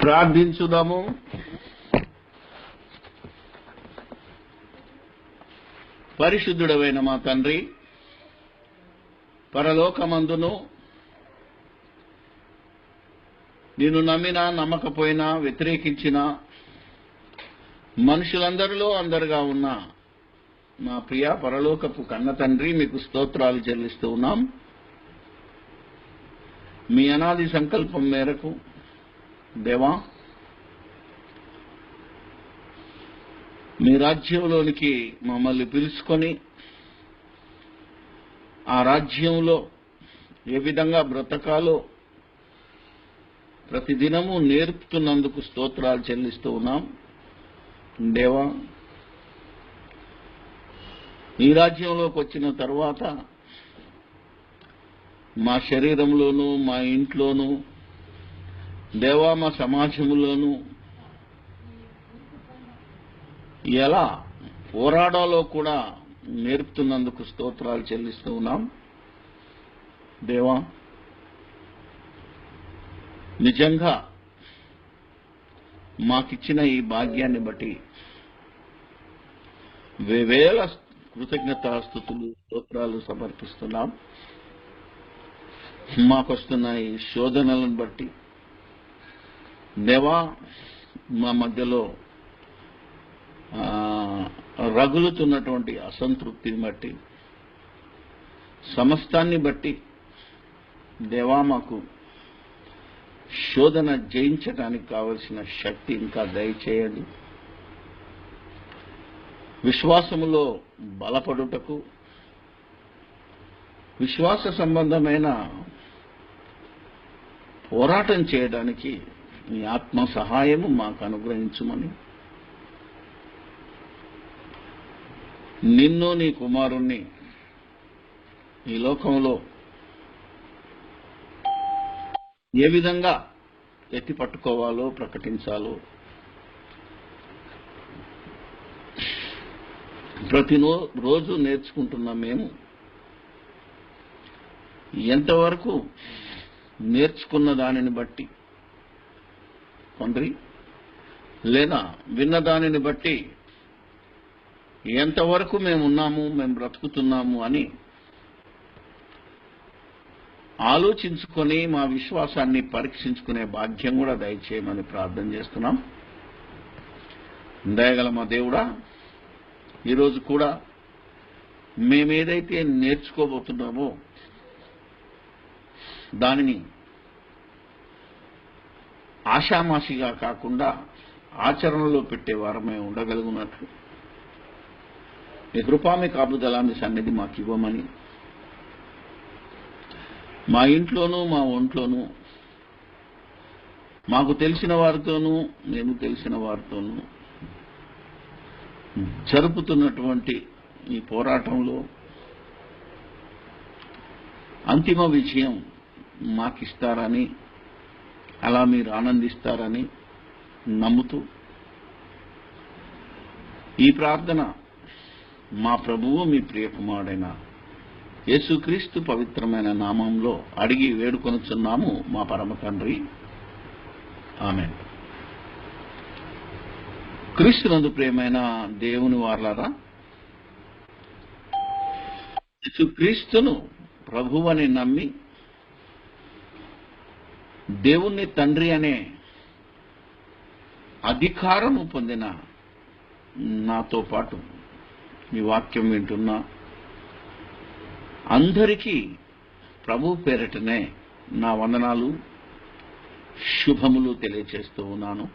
ప్రార్థించుదాము. పరిశుద్ధుడవైన మా తండ్రి, పరలోకమందును నిన్ను నమ్మినా నమ్మకపోయినా వ్యతిరేకించిన మనుషులందరిలో అందరుగా ఉన్న మా ప్రియ పరలోకపు కన్న తండ్రి, మీకు స్తోత్రాలు చెల్లిస్తూ ఉన్నాం. మీ అనాది సంకల్పం మేరకు దేవా, మీ రాజ్యంలోనికి మమ్మల్ని పిలుచుకొని ఆ రాజ్యంలో ఏ విధంగా బ్రతకాలో ప్రతిదినము నేర్పుతున్నందుకు స్తోత్రాలు చెల్లిస్తూ ఉన్నాం. దేవా, ఈ రాజ్యంలోకి వచ్చిన తర్వాత మా శరీరంలోనూ మా ఇంట్లోనూ దేవా, మా సమాజంలోనూ ఎలా పోరాడాలో కూడా నేర్పుతున్నందుకు స్తోత్రాలు చెల్లిస్తూ ఉన్నాం. దేవా, నిజంగా మాకిచ్చిన ఈ భాగ్యాన్ని బట్టి వేవేల కృతజ్ఞతాస్తుతులు స్తోత్రాలు సమర్పిస్తున్నాం. మాకొస్తున్న ఈ శోధనలను బట్టి దేవా, మా మధ్యలో రగులుతున్నటువంటి అసంతృప్తిని బట్టి, సమస్తాన్ని బట్టి దేవా, మాకు శోధన జయించడానికి కావలసిన శక్తి ఇంకా దయచేయండి. విశ్వాసములో బలపడుటకు, విశ్వాస సంబంధమైన పోరాటం చేయడానికి నీ ఆత్మ సహాయము మాకు అనుగ్రహించుమని నిన్ను నీ కుమారుణ్ణి ఈ లోకంలో ఏ విధంగా ఎత్తి పట్టుకోవాలో, ప్రకటించాలో ప్రతిరోజు నేర్చుకుంటున్న మేము ఎంతవరకు నేర్చుకున్న దానిని బట్టి తండ్రి, లేదా విన్న దానిని బట్టి ఎంతవరకు మేము బ్రతుకుతున్నాము అని ఆలోచించుకొని మా విశ్వాసాన్ని పరీక్షించుకునే భాగ్యం కూడా దయచేయమని ప్రార్థన చేస్తున్నాం. దయగల మా దేవుడా, ఈరోజు కూడా మేమేదైతే నేర్చుకోబోతున్నామో దానిని ఆషామాషిగా కాకుండా ఆచరణలో పెట్టే వారమే ఉండగలుగునట్లు మీ కృపా, మీ కాపుదలాన్ని సన్నిధి మాకు ఇవ్వమని, మా ఇంట్లోనూ మా ఒంట్లోనూ మాకు తెలిసిన వారితోనూ మేము తెలిసిన వారితోనూ జరుపుతున్నటువంటి ఈ పోరాటంలో అంతిమ విజయం మాకిస్తారని, అలా మీరు ఆనందిస్తారని నమ్ముతూ ఈ ప్రార్థన మా ప్రభువు, మీ ప్రియకుమారుడైన యేసుక్రీస్తు పవిత్రమైన నామంలో అడిగి వేడుకొనుచున్నాము మా పరమ తండ్రి. ఆమేన్. క్రీస్తునందు ప్రియమైన దేవుని వారలారా, యేసుక్రీస్తును ప్రభువని నమ్మి దేవుణ్ణి తండ్రి అనే అధికారము పొందిన నాతో పాటు ఈ వాక్యం వింటున్నా అందరికీ ప్రభు పేరిటనే నా వందనాలు, శుభములు తెలియచేస్తూ ఉన్నాను.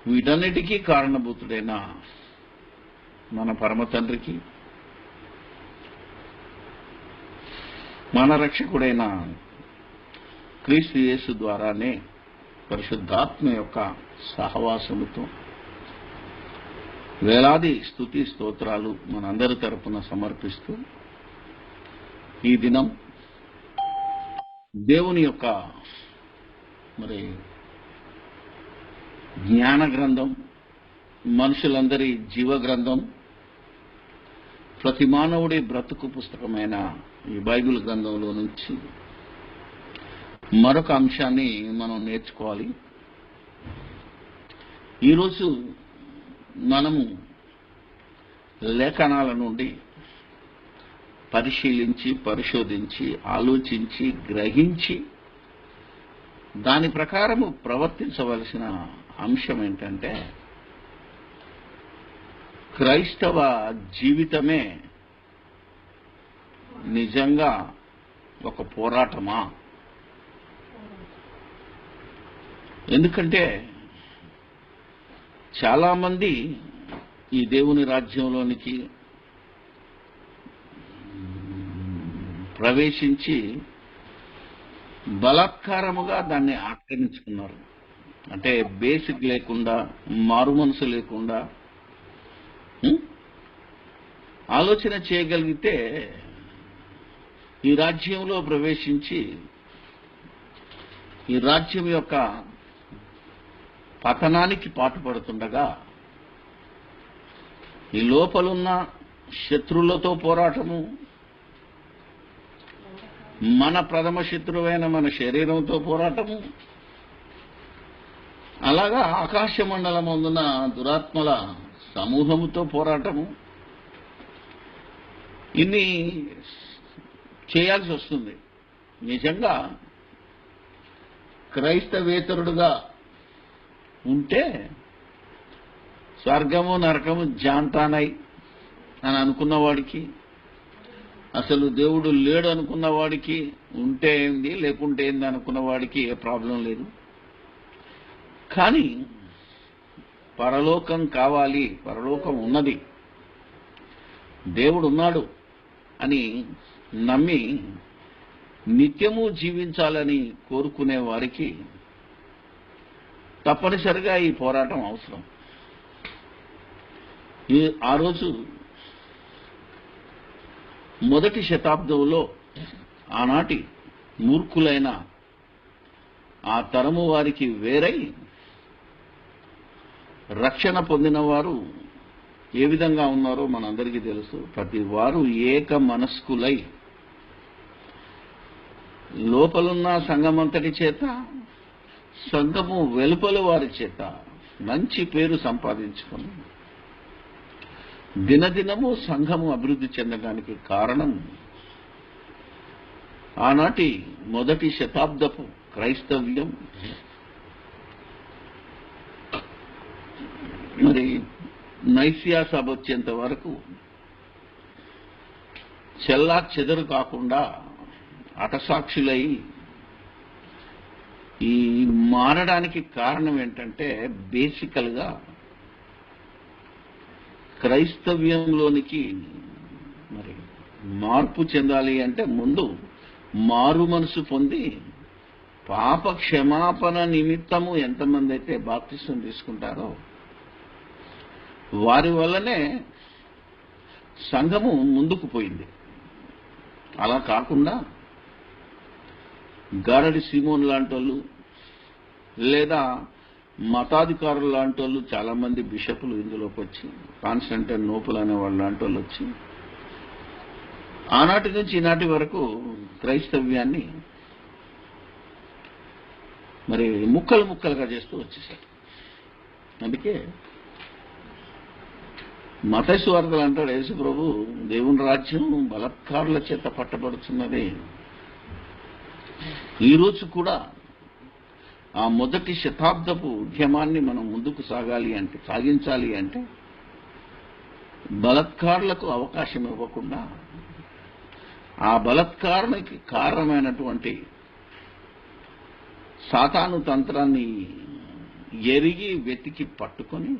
వీటన్నిటికీ కారణభూతుడైన మన పరమ తండ్రికి, మన రక్షకుడైన క్రీస్తు యేసు ద్వారానే పరిశుద్ధాత్మ యొక్క సహవాసముతో వేలాది స్తుతి స్తోత్రాలు మనందరి తరపున సమర్పిస్తూ ఈ దినం దేవుని యొక్క జ్ఞాన గ్రంథం, మనుషులందరి జీవ గ్రంథం, ప్రతి మానవుడి బ్రతుకు పుస్తకమైన ఈ బైబిల్ గ్రంథంలో నుంచి మరొక అంశాన్ని మనం నేర్చుకోవాలి. ఈరోజు మనము లేఖనాల నుండి పరిశీలించి, పరిశోధించి, ఆలోచించి, గ్రహించి దాని ప్రకారము ప్రవర్తించవలసిన అంశం ఏంటంటే, క్రైస్తవ జీవితమే నిజంగా ఒక పోరాటమా? ఎందుకంటే చాలా మంది ఈ దేవుని రాజ్యంలోనికి ప్రవేశించి బలాత్కారముగా దాన్ని ఆక్రమించుకున్నారు. అంటే బేసిక్ లేకుండా, మారు మనసు లేకుండా ఆలోచన చేయగలిగితే ఈ రాజ్యంలో ప్రవేశించి ఈ రాజ్యం యొక్క పతనానికి పాటుపడుతుండగా ఈ లోపలున్న శత్రువులతో పోరాటము, మన ప్రథమ శత్రువైన మన శరీరంతో పోరాటము, అలాగా ఆకాశ మండలమందున దురాత్మల సమూహముతో పోరాటము, ఇన్ని చేయాల్సి వస్తుంది. నిజంగా క్రైస్తవేతరుడుగా ఉంటే స్వర్గము నరకము జాంతానై అని అనుకున్నవాడికి, అసలు దేవుడు లేడు అనుకున్నవాడికి, ఉంటే ఏంది లేకుంటే ఏంది అనుకున్నవాడికి ఏ ప్రాబ్లం లేదు. కానీ పరలోకం కావాలి, పరలోకం ఉన్నది, దేవుడు ఉన్నాడు అని నమ్మి నిత్యము జీవించాలని కోరుకునే వారికి తప్పనిసరిగా ఈ పోరాటం అవసరం. ఆ రోజు మొదటి శతాబ్దంలో ఆనాటి మూర్ఖులైన ఆ తరము వారికి వేరై రక్షణ పొందిన వారు ఏ విధంగా ఉన్నారో మనందరికీ తెలుసు. ప్రతి వారు ఏక మనస్కులై లోపలున్న సంఘమంతటి చేత, సంఘము వెలుపల వారి చేత మంచి పేరు సంపాదించుకొని దినదినము సంఘము అభివృద్ధి చెందడానికి కారణం ఆనాటి మొదటి శతాబ్దపు క్రైస్తవ్యం. మరి నైసియా సభ వచ్చేంత వరకు చెల్లా చెదరు కాకుండా అటసాక్షులై ఈ మారడానికి కారణం ఏంటంటే, బేసికల్ గా క్రైస్తవ్యంలోనికి మరి మార్పు చెందాలి అంటే ముందు మారు మనసు పొంది పాప క్షమాపణ నిమిత్తము ఎంతమంది అయితే బాప్తిసం తీసుకుంటారో వారి వల్లనే సంఘము ముందుకు పోయింది. అలా కాకుండా గారడి సీమోన్ లాంటి వాళ్ళు లేదా మతాధికారులు లాంటి వాళ్ళు, చాలా మంది బిషపులు ఇందులోకి వచ్చి, కాన్స్టంటైనోపుల్ అనే వాళ్ళు లాంటి వాళ్ళు వచ్చి ఆనాటి నుంచి ఈనాటి వరకు క్రైస్తవ్యాన్ని మరి ముక్కలు ముక్కలుగా చేస్తూ వచ్చేసారు. అందుకే మత్తయి సువార్తలు అంటాడు యేసు ప్రభు, దేవుని రాజ్యం బలాత్కారుల చేత పట్టబడుతున్నది. ఈరోజు కూడా ఆ మొదటి శతాబ్దపు ఉద్యమాన్ని మనం ముందుకు సాగించాలి అంటే బలాత్కారులకు అవకాశం ఇవ్వకుండా, ఆ బలాత్కారానికి కారణమైనటువంటి సాతాను తంత్రాన్ని ఎరిగి వెతికి పట్టుకొని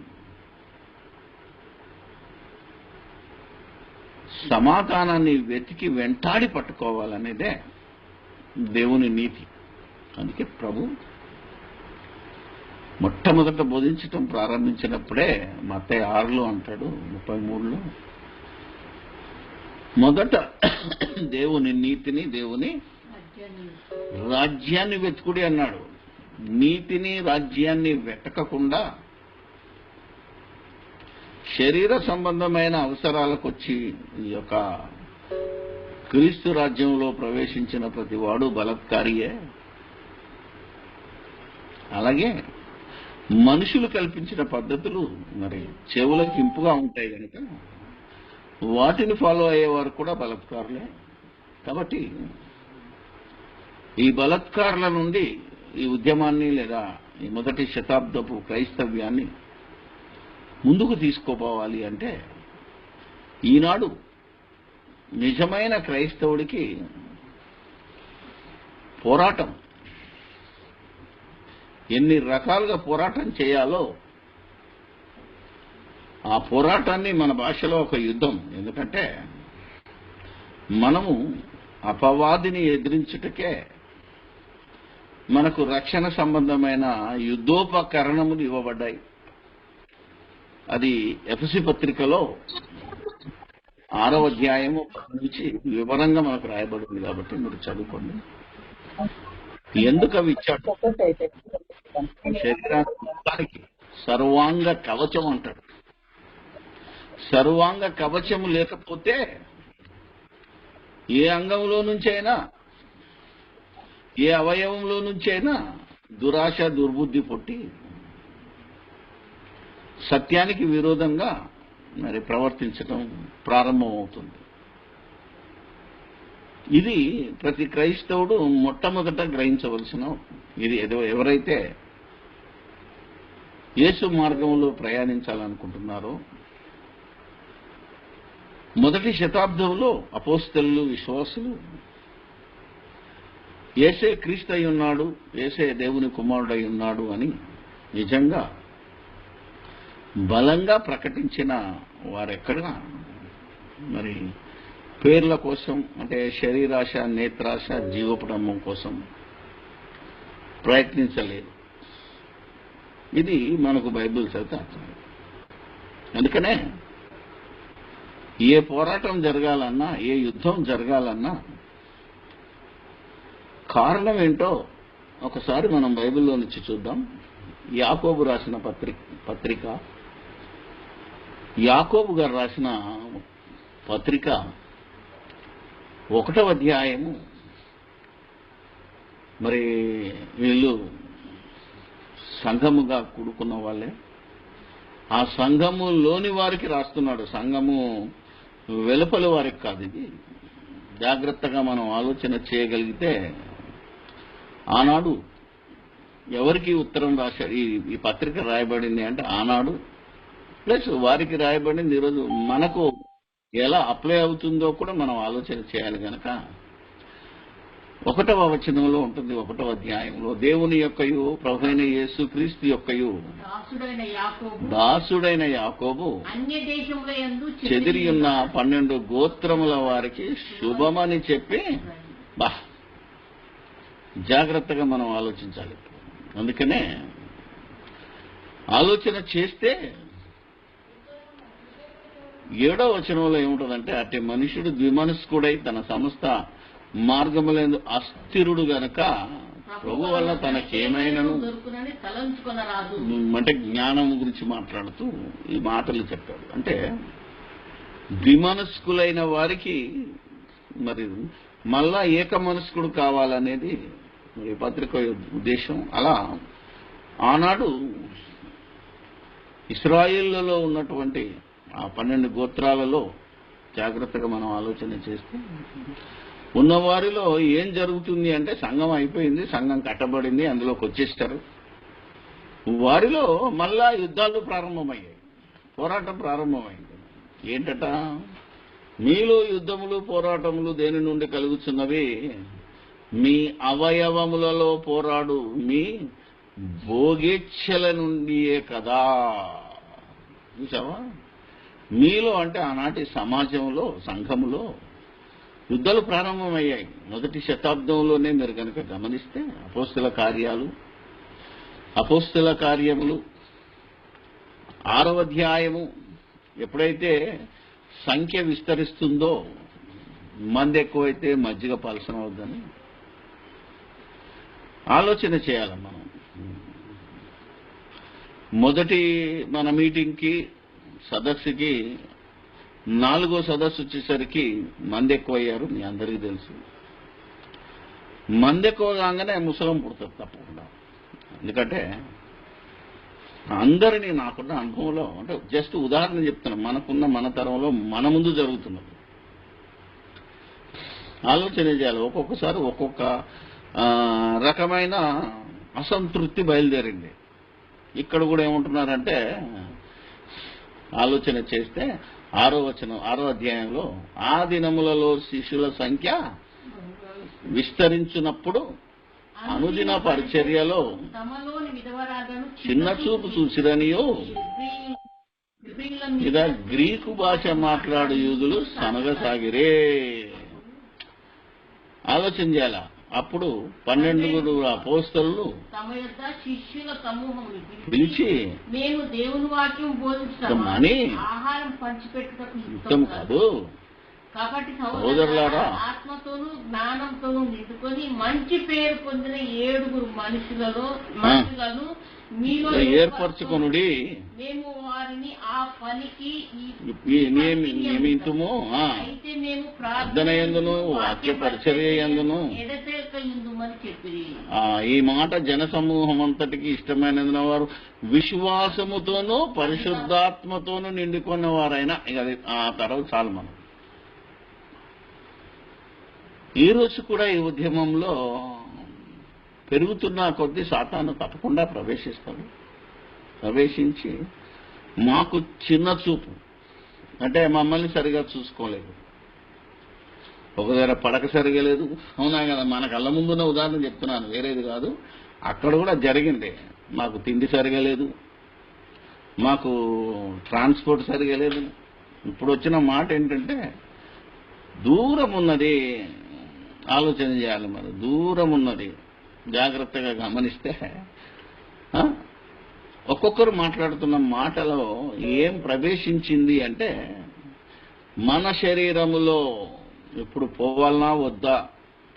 సమాధానాన్ని వెతికి వెంటాడి పట్టుకోవాలనేదే దేవుని నీతి. అందుకే ప్రభు మొట్టమొదట బోధించటం ప్రారంభించినప్పుడే మత్తయి 6లో అంటాడు, 33లో, మొదట దేవుని నీతిని, దేవుని రాజ్యాన్ని వెతుకుడి అన్నాడు. నీతిని రాజ్యాన్ని వెతకకుండా శరీర సంబంధమైన అవసరాలకు వచ్చి ఈ యొక్క క్రీస్తు రాజ్యంలో ప్రవేశించిన ప్రతివాడు బలాత్కారియే. అలాగే మనుషులు కల్పించిన పద్ధతులు మరి చెవులకు ఇంపుగా ఉంటాయి కనుక వాటిని ఫాలో అయ్యేవారు కూడా బలత్కారులే. కాబట్టి ఈ బలత్కారుల నుండి ఈ ఉద్యమాన్ని లేదా ఈ మొదటి శతాబ్దపు క్రైస్తవ్యాన్ని ముందుకు తీసుకుపోవాలి అంటే ఈనాడు నిజమైన క్రైస్తవుడికి పోరాటం, ఎన్ని రకాలుగా పోరాటం చేయాలో ఆ పోరాటాన్ని మన భాషలో ఒక యుద్ధం. ఎందుకంటే మనము అపవాదిని ఎదిరించుటకే మనకు రక్షణ సంబంధమైన యుద్ధోపకరణములు ఇవ్వబడ్డాయి. అది ఎఫెసీ పత్రికలో 6వ అధ్యాయము నుంచి వివరంగా మనకు రాయబడింది. కాబట్టి మీరు చదువుకోండి. ఎందుకు అవి ఇచ్చాడు? శరీరానికి సర్వాంగ కవచం అంటాడు. సర్వాంగ కవచము లేకపోతే ఏ అంగంలో నుంచైనా ఏ అవయవంలో నుంచైనా దురాశ దుర్బుద్ధి పుట్టి సత్యానికి విరోధంగా మరి ప్రవర్తించడం ప్రారంభమవుతుంది. ఇది ప్రతి క్రైస్తవుడు మొట్టమొదట గ్రహించవలసిన ఇది. ఎవరైతే యేసు మార్గంలో ప్రయాణించాలనుకుంటున్నారో మొదటి శతాబ్దంలో అపోస్తలులు విశ్వాసులు యేసే క్రీస్తు అయి ఉన్నాడు, యేసే దేవుని కుమారుడై ఉన్నాడు అని నిజంగా బలంగా ప్రకటించిన వారెక్కడా మరి పేర్ల కోసం, అంటే శరీరాశ, నేత్రాశ, జీవపడమ్మం కోసం ప్రయత్నించలేదు. ఇది మనకు బైబిల్ చదివితే అర్థం. అందుకనే ఏ పోరాటం జరగాలన్నా, ఏ యుద్ధం జరగాలన్నా కారణం ఏంటో ఒకసారి మనం బైబిల్లో నుంచి చూద్దాం. యాకోబు రాసిన పత్రిక యాకోబు గారు రాసిన పత్రిక 1వ అధ్యాయము. మరి వీళ్ళు సంఘముగా కూడుకున్న వాళ్ళే. ఆ సంఘములోని వారికి రాస్తున్నాడు, సంఘము వెలుపలి వారికి కాదు. ఇది జాగ్రత్తగా మనం ఆలోచన చేయగలిగితే ఆనాడు ఎవరికి ఉత్తరం రాశాడు, ఈ పత్రిక రాయబడింది అంటే ఆనాడు ప్లస్ వారికి రాయబడింది. ఈరోజు మనకు ఎలా అప్లై అవుతుందో కూడా మనం ఆలోచన చేయాలి. కనుక 1వ వచనంలో ఉంటుంది, 1వ అధ్యాయంలో, దేవుని యొక్కయు ప్రభువైన యేసు క్రీస్తు యొక్కయు దాసుడైన యాకోబు చెదిరి ఉన్న 12 గోత్రముల వారికి శుభమని చెప్పి. జాగ్రత్తగా మనం ఆలోచించాలి. అందుకనే ఆలోచన చేస్తే 7వ వచనంలో ఏముంటుందంటే, అట్టి మనుషుడు ద్విమనస్కుడై తన సమస్త మార్గములందు అస్థిరుడు గనక ప్రభు వల్ల తనకేమైనను అంటే జ్ఞానం గురించి మాట్లాడుతూ ఈ మాటలు చెప్పాడు. అంటే ద్విమనస్కులైన వారికి మరి మళ్ళా ఏక మనస్కుడు కావాలనేది ఈ పత్రిక ఉద్దేశం. అలా ఆనాడు ఇశ్రాయేలులో ఉన్నటువంటి ఆ 12 గోత్రాలలో జాగ్రత్తగా మనం ఆలోచన చేస్తే ఉన్నవారిలో ఏం జరుగుతుంది అంటే, సంఘం అయిపోయింది, సంఘం కట్టబడింది, అందులోకి వచ్చేస్తారు. వారిలో మళ్ళా యుద్ధాలు ప్రారంభమయ్యాయి, పోరాటం ప్రారంభమైంది. ఏంటట? మీలో యుద్ధములు పోరాటములు దేని నుండి కలుగుతున్నవి? మీ అవయవములలో పోరాడు మీ భోగేచ్ఛల నుండియే కదా. చూసావా? మీలో అంటే ఆనాటి సమాజంలో, సంఘములో యుద్ధాలు ప్రారంభమయ్యాయి. మొదటి శతాబ్దంలోనే మీరు కనుక గమనిస్తే అపోస్తల కార్యములు 6వ అధ్యాయము ఎప్పుడైతే సంఖ్య విస్తరిస్తుందో, మంది ఎక్కువైతే మజ్జిగ పలసం అవుద్దని ఆలోచన చేయాలి మనం. మొదటి మన మీటింగ్కి సదస్సుకి 4వ సదస్సు వచ్చేసరికి మంది ఎక్కువయ్యారు. మీ అందరికీ తెలుసు. మంది ఎక్కువ కాగానే ముసలం పుడుతుంది తప్పకుండా. ఎందుకంటే అందరినీ నాకున్న అనుభవంలో అంటే జస్ట్ ఉదాహరణ చెప్తున్నాం, మన తరంలో మన ముందు జరుగుతున్నది. ఆలోచన చేయాలి. ఒక్కొక్కసారి ఒక్కొక్క రకమైన అసంతృప్తి బయలుదేరింది. ఇక్కడ కూడా ఏమంటున్నారంటే, ఆలోచన చేస్తే 6వ అధ్యాయంలో ఆ దినములలో శిష్యుల సంఖ్య విస్తరించినప్పుడు అనుదిన పరిచర్యలో చిన్న చూపు చూసిరనియో ఇదా గ్రీకు భాష మాట్లాడు యూదులు సనగసాగిరే. ఆలోచన చేయాల. అప్పుడు 12 అపోస్తలులు శిష్యుల సమూహం పిలిచి మేము దేవుని వాక్యం బోధిస్తామని ఆహారం పంచిపెట్టుటకు యుక్తం కాదు, కాబట్టి సోదరులారా ఆత్మతోనూ జ్ఞానంతోనూ నిండుకొని మంచి పేరు పొందిన 7 మనుషులను మీలో ఏర్పరచుకొనుడి, మేము వారిని ఆ పనికి నియమితుము. అయితే మేము ప్రార్థన యందును వాక్య పరిచర్య యందును ఎడతెగకయుందుమని చెప్పి. ఈ మాట జన సమూహం అంతటికి ఇష్టమైనందున వారు విశ్వాసముతోనూ పరిశుద్ధాత్మతోనూ నిండుకున్న వారైనా ఇక ఆ తర్వాత చాలు. మనం ఈ రోజు కూడా ఈ ఉద్యమంలో పెరుగుతున్న కొద్దీ సాతాను తప్పకుండా ప్రవేశిస్తాడు. ప్రవేశించి మాకు చిన్న చూపు అంటే మమ్మల్ని సరిగా చూసుకోలేదు, ఒక దగ్గర పడక సరిగా లేదు. అవునా కదా, మన కళ్ళ ముందున్న ఉదాహరణ చెప్తున్నాను, వేరేది కాదు. అక్కడ కూడా జరిగింది. మాకు తిండి సరిగా లేదు, మాకు ట్రాన్స్పోర్ట్ సరిగా లేదు. ఇప్పుడు వచ్చిన మాట ఏంటంటే దూరం ఉన్నది. ఆలోచన చేయాలి. మరి దూరం ఉన్నది జాగ్రత్తగా గమనిస్తే ఒక్కొక్కరు మాట్లాడుతున్న మాటలో ఏం ప్రవేశించింది అంటే, మన శరీరములో ఇప్పుడు పోవాలనా వద్దా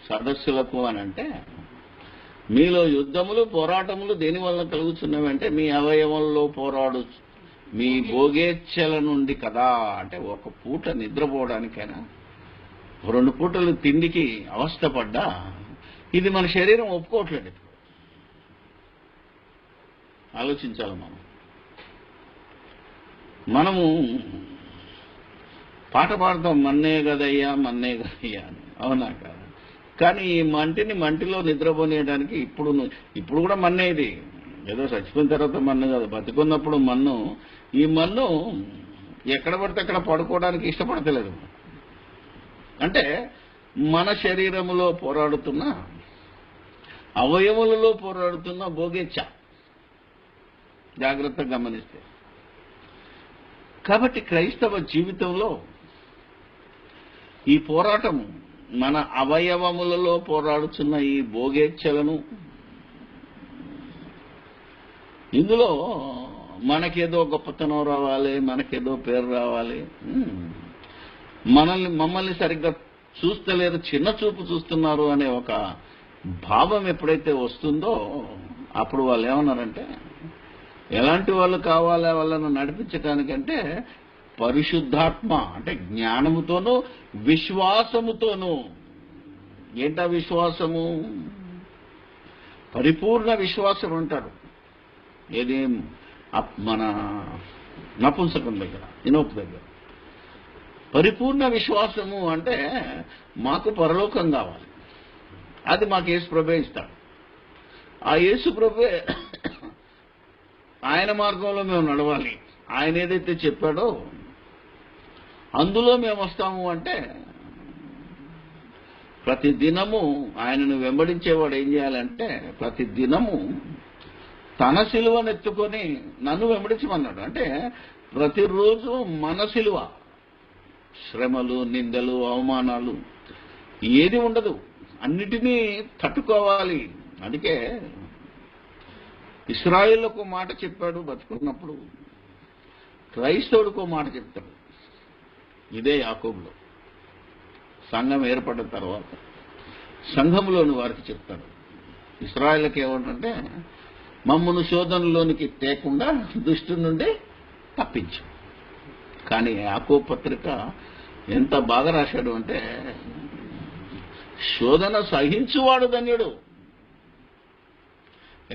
సదస్సులకు అని అంటే, మీలో యుద్ధములు పోరాటములు దేనివల్ల కలుగుతున్నవంటే మీ అవయవంలో పోరాడు మీ భోగేచ్ఛల నుండి కదా. అంటే ఒక పూట నిద్రపోవడానికైనా 2 పూటలు తిండికి అవస్థపడ్డా ఇది మన శరీరం ఒప్పుకోవట్లేదు. ఆలోచించాలి. మనము పాట పాడతాం, మన్నే గదయ్యా మన్నే గదయ్యా అని, అవునా కాదు? కానీ ఈ మంటిలో నిద్రపోనేయడానికి ఇప్పుడు కూడా మన్నే. ఇది ఏదో చచ్చిపోయిన తర్వాత మన్ను కాదు, బతికున్నప్పుడు మన్ను. ఈ మన్ను ఎక్కడ పడితే అక్కడ పడుకోవడానికి ఇష్టపడతలేదు. అంటే మన శరీరములో పోరాడుతున్న అవయవులలో పోరాడుతున్న భోగేచ్ఛ జాగ్రత్తగా గమనిస్తే. కాబట్టి క్రైస్తవ జీవితంలో ఈ పోరాటం మన అవయవములలో పోరాడుతున్న ఈ భోగేచ్ఛలను, ఇందులో మనకేదో గొప్పతనం రావాలి, మనకేదో పేరు రావాలి, మమ్మల్ని సరిగ్గా చూస్తలేరు, చిన్న చూపు చూస్తున్నారు అనే ఒక భావం ఎప్పుడైతే వస్తుందో అప్పుడు వాళ్ళు ఏమన్నారంటే, ఎలాంటి వాళ్ళు కావాలా వాళ్ళను నడిపించడానికంటే పరిశుద్ధాత్మ అంటే జ్ఞానముతోనూ విశ్వాసముతోనూ. ఏంటా విశ్వాసము? పరిపూర్ణ విశ్వాసం అంటారు. ఏది మన నపుంసకం దగ్గర, ఇనోపు దగ్గర. పరిపూర్ణ విశ్వాసము అంటే మాకు పరలోకం కావాలి, అది మాకు యేసుప్రభువే ఇస్తాడు. ఆ యేసుప్రభువే ఆయన మార్గంలో మేము నడవాలి. ఆయన ఏదైతే చెప్పాడో అందులో మేము వస్తాము. అంటే ప్రతి దినము ఆయనను వెంబడించేవాడు ఏం చేయాలంటే ప్రతి దినము తన సిలువనెత్తుకొని నన్ను వెంబడించమన్నాడు. అంటే ప్రతిరోజు మన సిలువ, శ్రమలు, నిందలు, అవమానాలు ఏది ఉండదు, అన్నిటినీ తట్టుకోవాలి. అందుకే ఇశ్రాయేలుకు మాట చెప్పాడు బతుకున్నప్పుడు, క్రైస్తవుడికో మాట చెప్తాడు. ఇదే యాకోబులో సంఘం ఏర్పడిన తర్వాత సంఘంలోని వారికి చెప్తాడు. ఇశ్రాయేలుకి ఏమంటే మమ్మను శోధనలోనికి తేకుండా దుష్టుడి నుండి తప్పించు. కానీ యాకోబు పత్రిక ఎంత బాగా రాశాడు అంటే, శోధన సహించువాడు ధన్యుడు.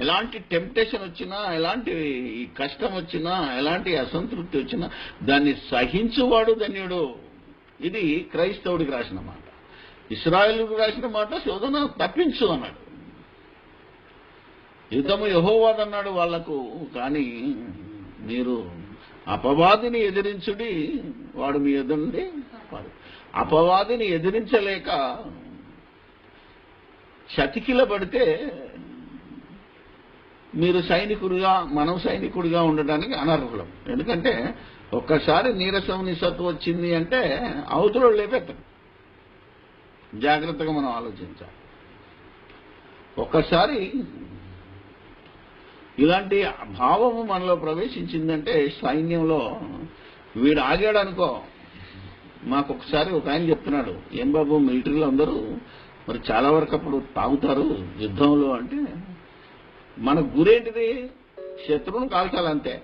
ఎలాంటి టెంప్టేషన్ వచ్చినా, ఎలాంటి కష్టం వచ్చినా, ఎలాంటి అసంతృప్తి వచ్చినా దాన్ని సహించువాడు ధన్యుడు. ఇది క్రైస్తవుడికి రాసిన మాట. ఇశ్రాయేలుకు రాసిన మాట శోధన తప్పించు అన్నాడు. యుద్ధము యెహోవాదన్నాడు వాళ్లకు. కానీ మీరు అపవాదిని ఎదిరించుడి, వాడు మీ యుద్ధ నుండి అపవాదిని ఎదిరించలేక చతికిల పడితే మీరు సైనికుడిగా, మనం సైనికుడిగా ఉండడానికి అనర్హులం. ఎందుకంటే ఒక్కసారి నీరసం నిస్సత్తు వచ్చింది అంటే అవతల లేపెత్తాం. జాగ్రత్తగా మనం ఆలోచించాలి. ఒక్కసారి ఇలాంటి భావము మనలో ప్రవేశించిందంటే సైన్యంలో వీడు ఆగాడు అనుకో. మాకు ఒకసారి ఒక ఆయన చెప్తున్నాడు, ఏం బాబు మిలిటరీలో అందరూ మరి చాలా వరకు అప్పుడు తాగుతారు యుద్ధంలో అంటే, మన గురేంటిది శత్రువును కాల్చాలంతే.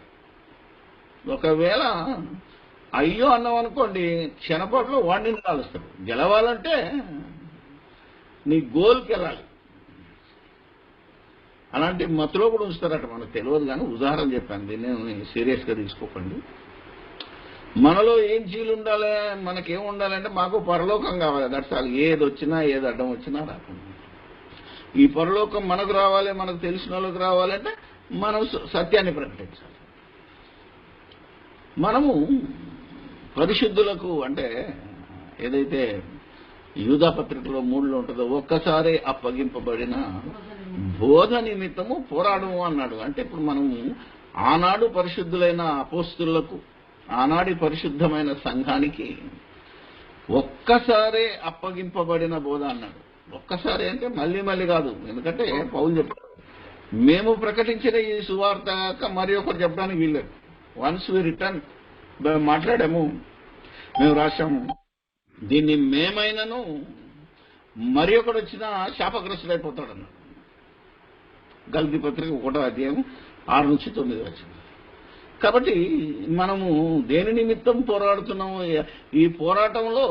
ఒకవేళ అయ్యో అన్నాం అనుకోండి, క్షణపాటులో వాడిని కాలుస్తాడు. గెలవాలంటే నీ గోల్కి వెళ్ళాలి. అలాంటి మత్తులో కూడా ఉంచుతారట, మనకు తెలియదు కానీ ఉదాహరణ చెప్పాను, దీన్ని సీరియస్గా తీసుకోకండి. మనలో ఏం జీలు ఉండాలి, మనకేం ఉండాలంటే మాకు పరలోకం కావాలి. దట్సాలు ఏది వచ్చినా, ఏది అడ్డం వచ్చినా రాకుండా. ఈ పరలోకం మనకు రావాలి, మనకు తెలిసిన వాళ్ళకి రావాలంటే మనం సత్యాన్ని ప్రకటించాలి. మనము పరిశుద్ధులకు అంటే ఏదైతే యూదా పత్రికలో 3లో ఉంటుందో, ఒక్కసారి అప్పగింపబడిన బోధ నిమిత్తము పోరాడము అన్నాడు. అంటే ఇప్పుడు మనము ఆనాడు పరిశుద్ధులైన అపోస్తులకు, ఆనాడి పరిశుద్ధమైన సంఘానికి ఒక్కసారే అప్పగింపబడిన బోధ అన్నాడు. ఒక్కసారి అంటే మళ్ళీ మళ్ళీ కాదు. ఎందుకంటే పౌలు చెప్పాడు, మేము ప్రకటించిన ఈ సువార్త మరి ఒకరు చెప్పడానికి వీల్లేదు. వన్స్ వి రిటర్న్ మాట్లాడాము, మేము రాశాము, దీన్ని మేమైనను మరి ఒకడు వచ్చినా శాపగ్రస్తుడైపోతాడు అన్నాడు. గల్తీ పత్రిక 1వ అధ్యాయం 6 నుంచి 9 వచ్చింది. కాబట్టి మనము దేని నిమిత్తం పోరాడుతున్నాము? ఈ పోరాటంలో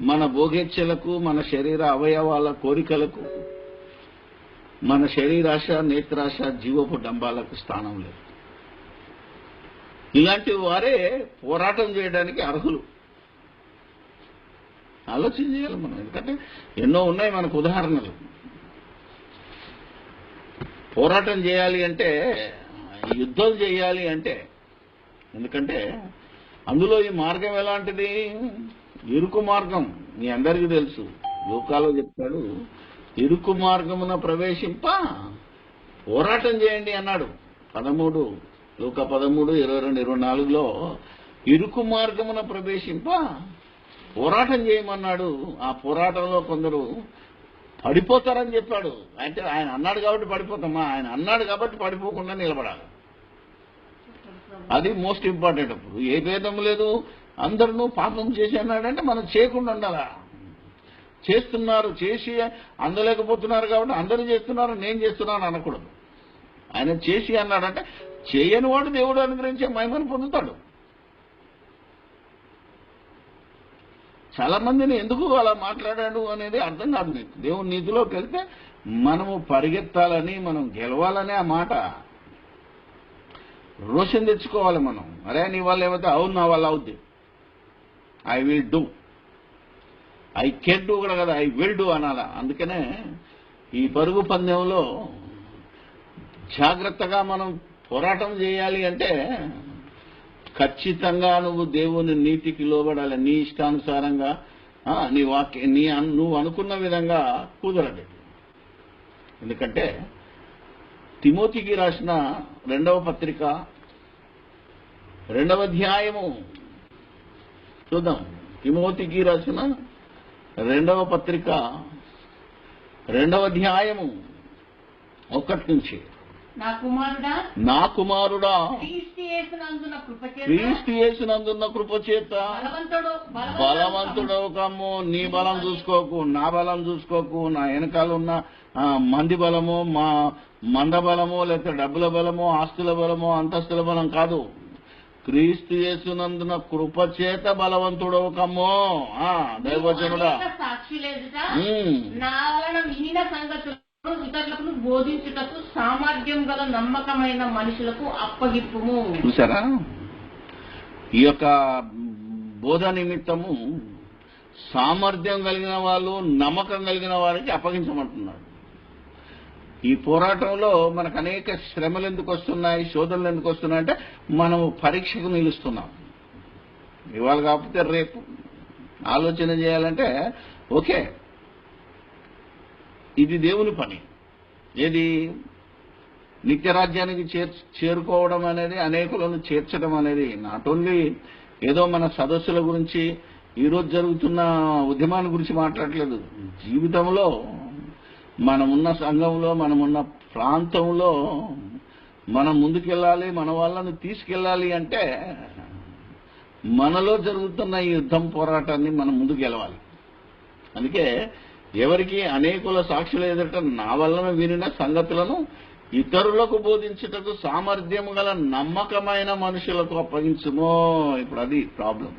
మన భోగేచ్ఛలకు, మన శరీర అవయవాల కోరికలకు, మన శరీరాశ, నేత్రాశ, జీవపు డంబాలకు స్థానం లేదు. ఇలాంటి వారే పోరాటం చేయడానికి అర్హులు. ఆలోచన చేయాలి మనం. ఎందుకంటే ఎన్నో ఉన్నాయి మనకు ఉదాహరణలు. పోరాటం చేయాలి అంటే, యుద్ధం చేయాలి అంటే, ఎందుకంటే అందులో ఈ మార్గం ఎలాంటిది? ఇరుకు మార్గం. మీ అందరికీ తెలుసు, లోకాలో చెప్తాడు, ఇరుకు మార్గమున ప్రవేశింప పోరాటం చేయండి అన్నాడు. 13 లూకా 13, 22, 24లో ఇరుకు మార్గమున ప్రవేశింప పోరాటం చేయమన్నాడు. ఆ పోరాటంలో కొందరు పడిపోతారని చెప్పాడు. అంటే ఆయన అన్నాడు కాబట్టి పడిపోతామా? ఆయన అన్నాడు కాబట్టి పడిపోకుండా నిలబడాలి. అది మోస్ట్ ఇంపార్టెంట్. అప్పుడు ఏ భేదం లేదు, అందరూ పాపం చేసి అన్నాడంటే మనం చేయకుండా ఉండాలా. చేస్తున్నారు, చేసి అందలేకపోతున్నారు కాబట్టి అందరూ చేస్తున్నారు, నేను చేస్తున్నాను అనకూడదు. ఆయన చేసి అన్నాడంటే చేయని వాడు దేవుడు అనుగ్రహించే మహిమను పొందుతాడు. చాలా మందిని ఎందుకు అలా మాట్లాడాడు అనేది అర్థం కాదు మీకు. దేవుని నీతిలోకి వెళ్తే మనము పరిగెత్తాలని, మనం గెలవాలనే ఆ మాట. రోషన్ తెచ్చుకోవాలి మనం. అరే నీ వల్ల ఏమైతే, అవును నా వల్ల అవుద్ది, I will do, I can do కూడా కదా, ఐ విల్ డూ అనాలా. అందుకనే ఈ పరుగు పందెంలో జాగ్రత్తగా మనం పోరాటం చేయాలి అంటే ఖచ్చితంగా నువ్వు దేవుని నీతికి లోబడాలి. నీ ఇష్టానుసారంగా, నీ నువ్వు అనుకున్న విధంగా కుదరదు. ఎందుకంటే తిమోతికి రాసిన 2వ పత్రిక 2వ అధ్యాయము చూద్దాం. తిమోతికి రాసిన 2వ పత్రిక 2వ అధ్యాయము 1 నుంచి, నా కుమారుడా క్రీస్తు యేసునందున్న కృపచేత బలవంతుడవు కమ్ము. నీ బలం చూసుకోకు, నా బలం చూసుకోకు, నా వెనకాల ఉన్న మంది బలమో, మా మంద బలమో, లేకపోతే డబ్బుల బలమో, ఆస్తుల బలమో, అంతస్తుల బలం కాదు. క్రీస్తు యేసునందున కృపచేత బలవంతుడవు కమ్మో. దైవజనుడా, సాక్షి లేదుట నా వలన వినిన సంగతులు ఇతరులకు బోధించుటకు సామర్థ్యం గల నమ్మకమైన మనుషులకు అప్పగిప్పుము. చూసారా, ఈ యొక్క బోధ నిమిత్తము సామర్థ్యం కలిగిన వాళ్ళు, నమ్మకం కలిగిన వారికి అప్పగించమంటున్నాడు. ఈ పోరాటంలో మనకు అనేక శ్రమలు ఎందుకు వస్తున్నాయి, శోధనలు ఎందుకు వస్తున్నాయి అంటే మనం పరీక్షకు నిలుస్తున్నాం. ఇవాళ కాకపోతే రేపు ఆలోచన చేయాలంటే ఓకే, ఇది దేవుని పని. ఏది నిత్యరాజ్యానికి చేరుకోవడం అనేది, అనేకులను చేర్చడం అనేది నాట్ ఓన్లీ ఏదో మన సదస్సుల గురించి, ఈరోజు జరుగుతున్న ఉద్యమాల గురించి మాట్లాడలేదు. జీవితంలో మనమున్న సంఘంలో, మనమున్న ప్రాంతంలో మనం ముందుకెళ్ళాలి, మన వాళ్ళను తీసుకెళ్ళాలి అంటే మనలో జరుగుతున్న ఈ యుద్ధం, పోరాటాన్ని మనం ముందుకు గెలవాలి. అందుకే ఎవరికి అనేకుల సాక్షులు ఎదుట నా వలన వినిన సంగతులను ఇతరులకు బోధించుటకు సామర్థ్యము గల నమ్మకమైన మనుషులకు అప్పగించుమో. ఇప్పుడు అది ప్రాబ్లం.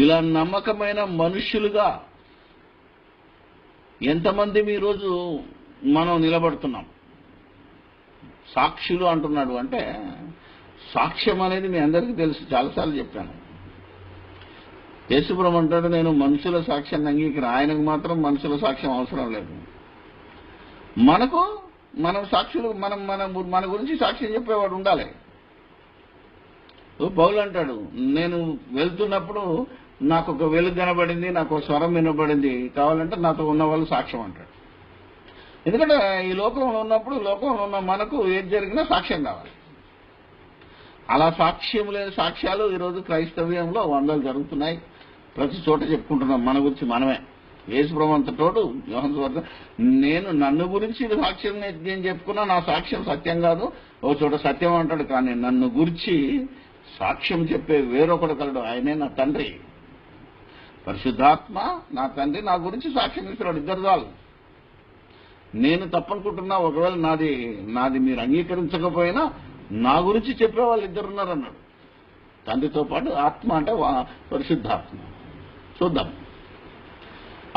ఇలా నమ్మకమైన మనుషులుగా ఎంతమంది ఈరోజు మనం నిలబడుతున్నాం? సాక్షులు అంటున్నాడు అంటే సాక్ష్యం అనేది మీ అందరికీ తెలుసు, చాలాసార్లు చెప్పాను. యేసుప్రభు అంటాడు, నేను మనుషుల సాక్ష్యాన్ని అంగీకరి. ఆయనకు మాత్రం మనుషుల సాక్ష్యం అవసరం లేదు. మనం సాక్షులు, మన గురించి సాక్ష్యం చెప్పేవాడు ఉండాలి. పౌలు అంటాడు, నేను వెళ్తున్నప్పుడు నాకు ఒక వెలుగు కనబడింది, నాకు ఒక స్వరం వినబడింది, కావాలంటే నాతో ఉన్న వాళ్ళు సాక్ష్యం అంటాడు. ఎందుకంటే ఈ లోకంలో ఉన్నప్పుడు, లోకంలో ఉన్న మనకు ఏది జరిగినా సాక్ష్యం కావాలి. అలా సాక్ష్యం లేని సాక్ష్యాలు ఈరోజు క్రైస్తవ్యంలో వందలు జరుగుతున్నాయి. ప్రతి చోట చెప్పుకుంటున్నాం మన గురించి మనమే. యేసుప్రభు అంతటోడు యోహాను సువార్త, నన్ను గురించి ఇది సాక్ష్యం నేను చెప్పుకున్నా, నా సాక్ష్యం సత్యం కాదు. ఓ చోట సత్యం అంటాడు, కానీ నన్ను గురించి సాక్ష్యం చెప్పే వేరొకడు కలడు, ఆయనే నా తండ్రి. పరిశుద్ధాత్మ నా తండ్రి నా గురించి సాక్ష్యం ఇస్తున్నాడు. ఇద్దరు చాలు. నేను తప్పనుకుంటున్నా, ఒకవేళ నాది మీరు అంగీకరించకపోయినా నా గురించి చెప్పే వాళ్ళు ఇద్దరున్నారన్నాడు. తండ్రితో పాటు ఆత్మ అంటే పరిశుద్ధాత్మ. చూద్దాం,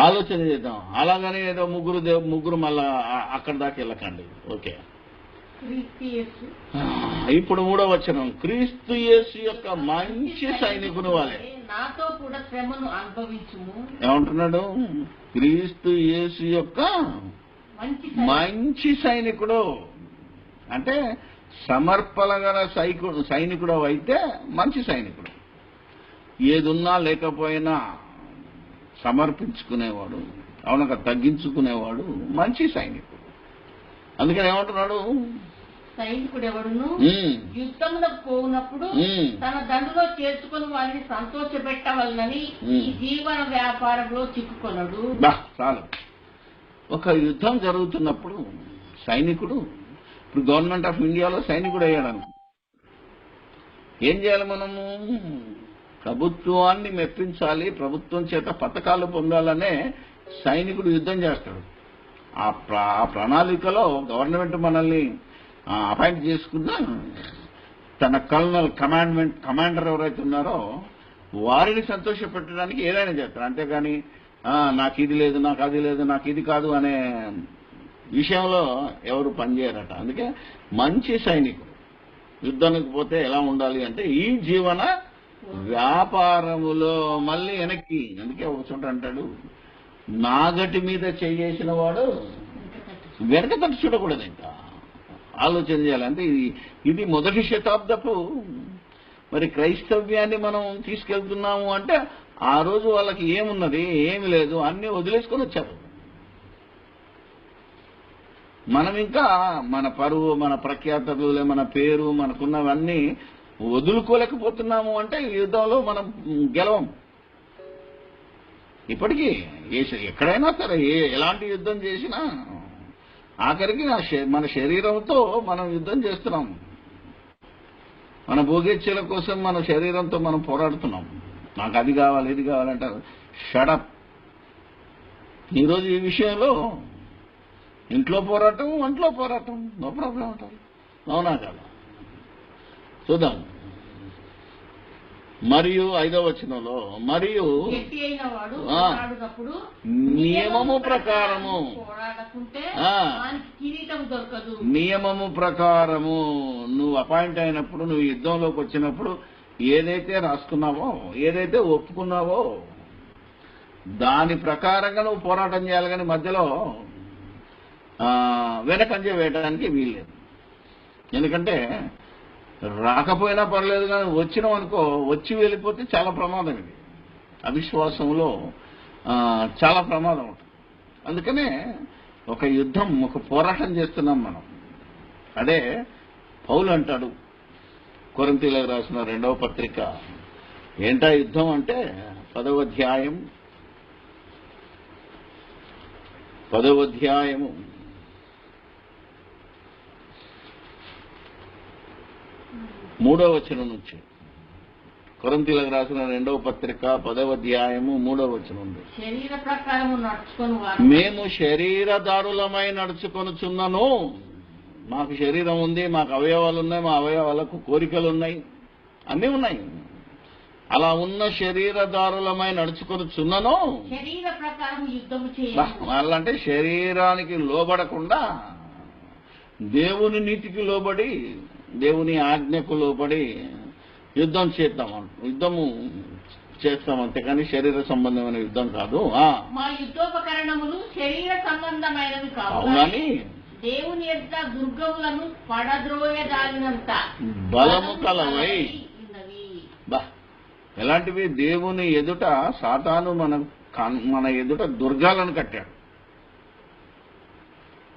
ఆలోచన చేద్దాం. అలాగని ఏదో ముగ్గురు మళ్ళా అక్కడి దాకా వెళ్ళకండి. ఓకే, ఇప్పుడు 3వ వచనం, క్రీస్తు యేసు యొక్క మంచి సైనికుని వాలే నాతో కూడా శ్రమను అనుభవించుము. ఏమంటున్నాడు? క్రీస్తు యేసు యొక్క మంచి సైనికుడు అంటే సమర్పణ గల సైనికుడు అయితే మంచి సైనికుడు. ఏదున్నా లేకపోయినా సమర్పించుకునేవాడు, అవునక తగ్గించుకునేవాడు మంచి సైనికుడు. అందుకని ఏమంటున్నాడు? సైనికుడు ఎవడును యుద్ధంలో పోయినప్పుడు తన దండులో చేర్చుకుని వారిని సంతోషపెట్టవలనని ఈ జీవన వ్యాపారంలో చిక్కుకొనడు. చాలు. ఒక యుద్ధం జరుగుతున్నప్పుడు సైనికుడు, ఇప్పుడు గవర్నమెంట్ ఆఫ్ ఇండియాలో సైనికుడు అయ్యాడు. ఏం చేయాలి? మనము ప్రభుత్వాన్ని మెప్పించాలి, ప్రభుత్వం చేత పథకాలు పొందాలనే సైనికుడు యుద్ధం చేస్తాడు. ఆ ప్రణాళికలో గవర్నమెంట్ మనల్ని అపాయింట్ చేసుకున్న తన కమాండర్ ఎవరైతే ఉన్నారో వారిని సంతోషపెట్టడానికి ఏదైనా చేస్తారు. అంతేగాని నాకు ఇది లేదు, నాకు అది లేదు, నాకు ఇది కాదు అనే విషయంలో ఎవరు పనిచేయరట. అందుకే మంచి సైనికుడు యుద్ధానికి పోతే ఎలా ఉండాలి అంటే ఈ జీవన వ్యాపారములో మళ్ళీ వెనక్కి. అందుకే ఒక చోట అంటాడు, నాగటి మీద చేసిన వాడు వెనక తట్టు చూడకూడదు. ఇంకా ఆలోచన చేయాలి. అంటే ఇది మొదటి శతాబ్దపు మరి క్రైస్తవ్యాన్ని మనం తీసుకెళ్తున్నాము అంటే ఆ రోజు వాళ్ళకి ఏమున్నది, ఏమి లేదు, అన్నీ వదిలేసుకొని వచ్చారు. మనం ఇంకా మన పరువు, మన ప్రఖ్యాతలు, మన పేరు, మనకున్నవన్నీ వదులుకోలేకపోతున్నాము అంటే ఈ యుద్ధంలో మనం గెలవం. ఇప్పటికీ ఎక్కడైనా సరే ఎలాంటి యుద్ధం చేసినా ఆఖరికి మన శరీరంతో మనం యుద్ధం చేస్తున్నాం. మన భోగేచ్ఛల కోసం మన శరీరంతో మనం పోరాడుతున్నాం. నాకు అది కావాలి, ఇది కావాలంటారు. షడప్. ఈరోజు ఈ విషయంలో ఇంట్లో పోరాటం, ఒంట్లో పోరాటం, నో ప్రాబ్లం అంటారు. అవునా కదా? చూద్దాం. మరియు 5వ వచనంలో మరియు గట్టి అయిన వాడు పోరాడునప్పుడు నియమము ప్రకారము పోరాడకుంటే వానికి కిరీటం దొరకదు. నియమము ప్రకారము నువ్వు అపాయింట్ అయినప్పుడు, నువ్వు యుద్ధంలోకి వచ్చినప్పుడు ఏదైతే రాసుకున్నావో, ఏదైతే ఒప్పుకున్నావో దాని ప్రకారంగా నువ్వు పోరాటం చేయాలి. కానీ మధ్యలో వెనకంజ వేయడానికి వీల్లేదు. ఎందుకంటే రాకపోయినా పర్లేదు, కానీ వచ్చినాం అనుకో, వచ్చి వెళ్ళిపోతే చాలా ప్రమాదం. ఇది అవిశ్వాసంలో చాలా ప్రమాదం ఉంటుంది. అందుకనే ఒక యుద్ధం, ఒక పోరాటం చేస్తున్నాం మనం. అదే పౌలు అంటాడు కొరింథీయులకు రాసిన 2వ పత్రిక. ఏంటా యుద్ధం అంటే 10వ అధ్యాయం 3వ వచనం నుంచి. కొరింథీయులకు రాసిన 2వ పత్రిక 10వ అధ్యాయము 3వ వచనం ఉంది. శరీర ప్రకారము నడుచుకొని మేము శరీరదారులమై నడుచుకొనుచున్నను. మాకు శరీరం ఉంది, మాకు అవయవాలు ఉన్నాయి, మా అవయవాలకు కోరికలు ఉన్నాయి, అన్నీ ఉన్నాయి. అలా ఉన్న శరీరదారులమై నడుచుకొనుచున్నను. శరీర ప్రకారం యుద్ధము చేయాలి. వాళ్ళంటే శరీరానికి లోబడకుండా దేవుని నీతికి లోబడి, దేవుని ఆజ్ఞకు లోబడి యుద్ధం యుద్ధము చేస్తాం, అంతేకాని శరీర సంబంధమైన యుద్ధం కాదు. మా యుద్ధోపకరణములు శరీర సంబంధమైనవి కావు, కానీ దేవుని యొక్క దుర్గములను పడద్రోయదాగినంత బలము కలవై. ఎలాంటివి? దేవుని ఎదుట సాతాను మన ఎదుట దుర్గాలను కట్టాడు.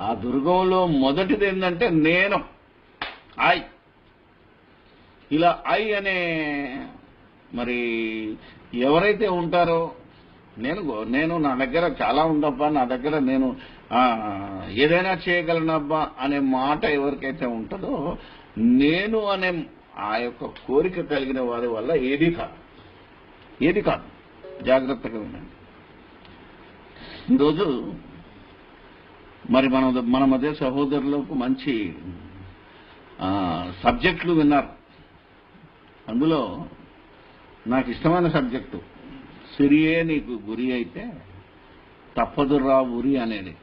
ఆ దుర్గంలో మొదటిది ఏంటంటే నేను ఇలా అనే మరి ఎవరైతే ఉంటారో, నేను నా దగ్గర చాలా ఉందబ్బా, నా దగ్గర నేను ఏదైనా చేయగలనబ్బా అనే మాట ఎవరికైతే ఉంటుందో, నేను అనే ఆ యొక్క కోరిక కలిగిన వారి వల్ల ఏది కాదు. జాగ్రత్తగా వినండి. ఈరోజు మరి మన మధ్య సహోదరులకు మంచి సబ్జెక్టులు విన్నారు. అందులో నాకు ఇష్టమైన సబ్జెక్టు సిరియే నీకు గురి అయితే తప్పదురా ఉరి అనేది.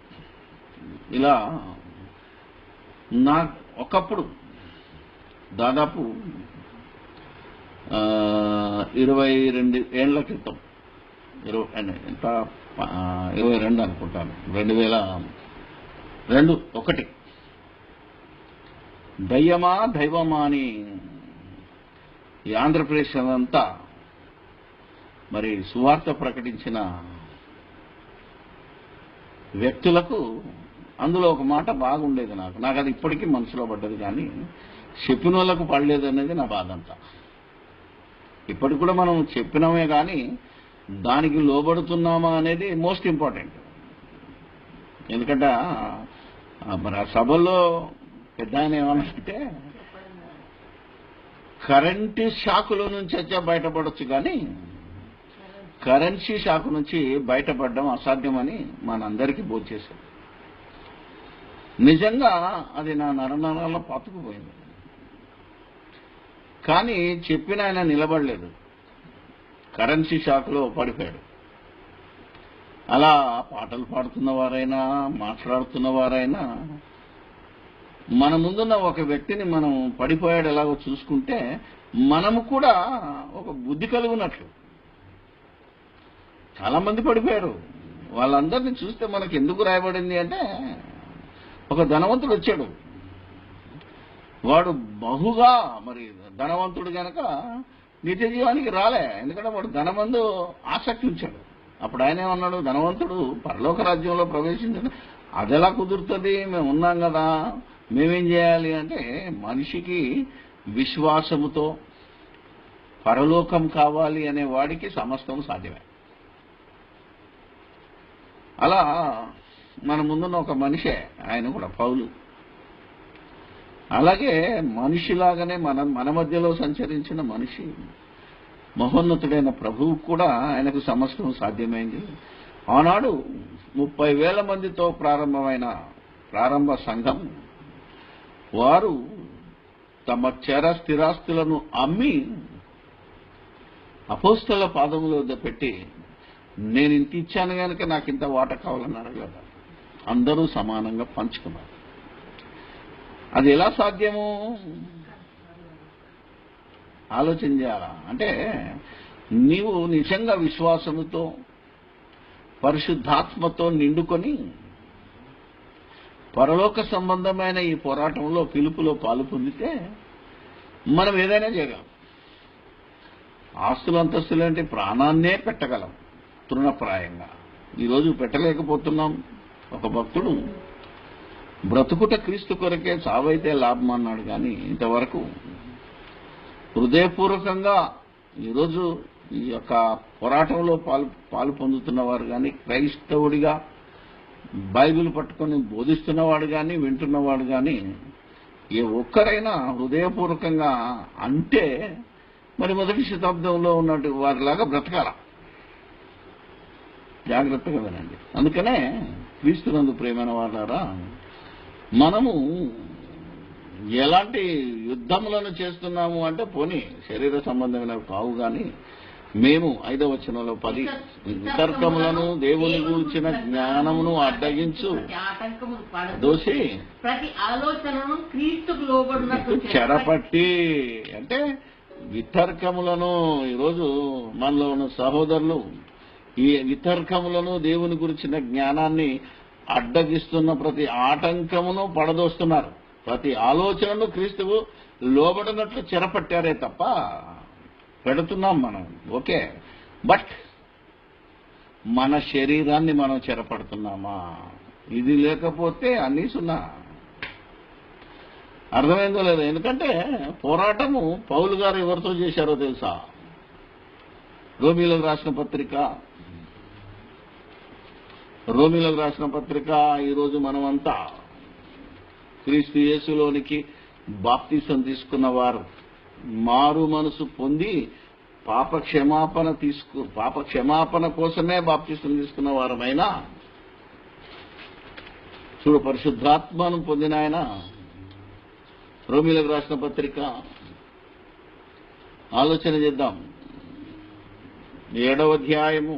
ఇలా ఒకప్పుడు దాదాపు 22 ఏళ్ల క్రితం, 22 అనుకుంటాను, 2001 దయ్యమా దైవమా అని ఈ ఆంధ్రప్రదేశ్ అంతా మరి సువార్త ప్రకటించిన వ్యక్తులకు అందులో ఒక మాట బాగుండేది. నాకు అది ఇప్పటికీ మనసులో పడ్డది, కానీ చెప్పిన వాళ్ళకు పడలేదు అనేది నా బాధ అంతా. ఇప్పటికి కూడా మనం చెప్పినామే, కానీ దానికి లోబడుతున్నామా అనేది మోస్ట్ ఇంపార్టెంట్. ఎందుకంటే మరి ఆ సభల్లో పెద్ద ఆయన ఏమన్నారంటే, కరెంటు షాకుల నుంచి వచ్చే బయటపడవచ్చు, కానీ కరెన్సీ షాకు నుంచి బయటపడడం అసాధ్యమని మనందరికీ బోధించేశారు. నిజంగా అది నా నరనరాల్లో పాతుకుపోయింది. కానీ చెప్పిన ఆయన నిలబడలేదు, కరెన్సీ షాక్లో పడిపోయాడు. అలా పాటలు పాడుతున్న వారైనా మాట్లాడుతున్న వారైనా మన ముందున్న ఒక వ్యక్తిని మనం పడిపోయాడు ఎలాగో చూసుకుంటే మనము కూడా ఒక బుద్ధి కలుగునట్లు. చాలా మంది పడిపోయారు. వాళ్ళందరినీ చూస్తే మనకు ఎందుకు రాయబడింది అంటే, ఒక ధనవంతుడు వచ్చాడు, వాడు బహుగా మరి ధనవంతుడు గనక నిత్య జీవానికి రాలే, ఎందుకంటే వాడు ధనమందు ఆసక్తి ఉంచాడు. అప్పుడు ఆయన ఏమన్నాడు, ధనవంతుడు పరలోక రాజ్యంలో ప్రవేశించడం అదెలా కుదురుతుంది, మేము ఉన్నాం కదా, మేమేం చేయాలి అంటే, మనిషికి విశ్వాసముతో పరలోకం కావాలి అనే వాడికి సమస్తం సాధ్యమే. అలా మన ముందున్న ఒక మనిషే, ఆయన కూడా పౌలు. అలాగే మనిషిలాగానే మన మధ్యలో సంచరించిన మనిషి, మహోన్నతుడైన ప్రభువు కూడా ఆయనకు సమస్తం సాధ్యమైంది. ఆనాడు 30,000 మందితో ప్రారంభమైన ప్రారంభ సంఘం వారు తమ స్థిరాస్తులను అమ్మి అపోస్తల పాదముల వద్ద పెట్టి నేను ఇంత ఇచ్చాను కనుక నాకు ఇంత వాట కావాలని అడగలేదు. అందరూ సమానంగా పంచుకున్నారు. అది ఎలా సాధ్యము? ఆలోచన చేయాలా? అంటే నీవు నిజంగా విశ్వాసముతో పరిశుద్ధాత్మతో నిండుకొని పరలోక సంబంధమైన ఈ పోరాటంలో పిలుపులో పాలు పొందితే మనం ఏదైనా చేయగలం. ఆస్తులు అంతస్తులు అంటే ప్రాణాన్నే పెట్టగలం తృణప్రాయంగా. ఈరోజు పెట్టలేకపోతున్నాం. ఒక భక్తుడు బ్రతుకుట క్రీస్తు కొరకే, చావైతే లాభం అన్నాడు. కానీ ఇంతవరకు హృదయపూర్వకంగా ఈరోజు ఈ యొక్క పోరాటంలో పాలు పొందుతున్నవారు కానీ, క్రైస్తవుడిగా బైబిల్ పట్టుకొని బోధిస్తున్నవాడు కానీ, వింటున్నవాడు కానీ ఏ ఒక్కరైనా హృదయపూర్వకంగా అంటే మరి మొదటి శతాబ్దంలో ఉన్నట్టు వారిలాగా బ్రతకాల. జాగ్రత్తగా వినండి. అందుకనే క్రీస్తునందు ప్రేమైన వాళ్ళారా, మనము ఎలాంటి యుద్ధములను చేస్తున్నాము అంటే పోనీ శరీర సంబంధమైనవి కావు కానీ మేము 5వ వచనంలో 10 వితర్కములను దేవుని గూర్చిన జ్ఞానమును అడ్డగించు దోషి ప్రతి ఆలోచనను క్రీస్తుకు లోబడినట్లు చెరపట్టి. అంటే వితర్కములను ఈరోజు మనలో ఉన్న సహోదరులు ఈ వితర్కములను దేవుని గురించిన జ్ఞానాన్ని అడ్డగిస్తున్న ప్రతి ఆటంకమును పడదోస్తున్నారు. ప్రతి ఆలోచనను క్రీస్తుకు లోబడినట్లు చెరపట్టారే తప్ప పెడుతున్నాం మనం, ఓకే. బట్ మన శరీరాన్ని మనం చెరపడుతున్నామా? ఇది లేకపోతే అన్నీ సున్నా. అర్థమైందో లేదో? ఎందుకంటే పోరాటము పౌలు గారు ఎవరితో చేశారో తెలుసా? రోమీలకు రాసిన పత్రిక ఈరోజు మనమంతా క్రీస్తు యేసులోనికి బాప్తిసం తీసుకున్న వారు, మారు మనసు పొంది పాప క్షమాపణ కోసమే బాప్తిసం తీసుకున్న వారమైనా చూడు, పరిశుద్ధాత్మను పొందిన ఆయన రోమీలకు రాసిన పత్రిక ఆలోచన చేద్దాం. 7వ అధ్యాయము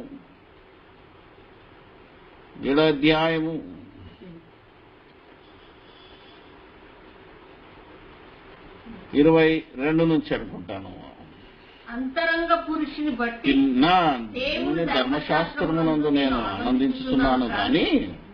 22 నుంచి అనుకుంటాను. అంతరంగ పురుషుని బట్టి దేవుని ధర్మశాస్త్రమునందు నేను ఆనందించుతున్నాను కానీ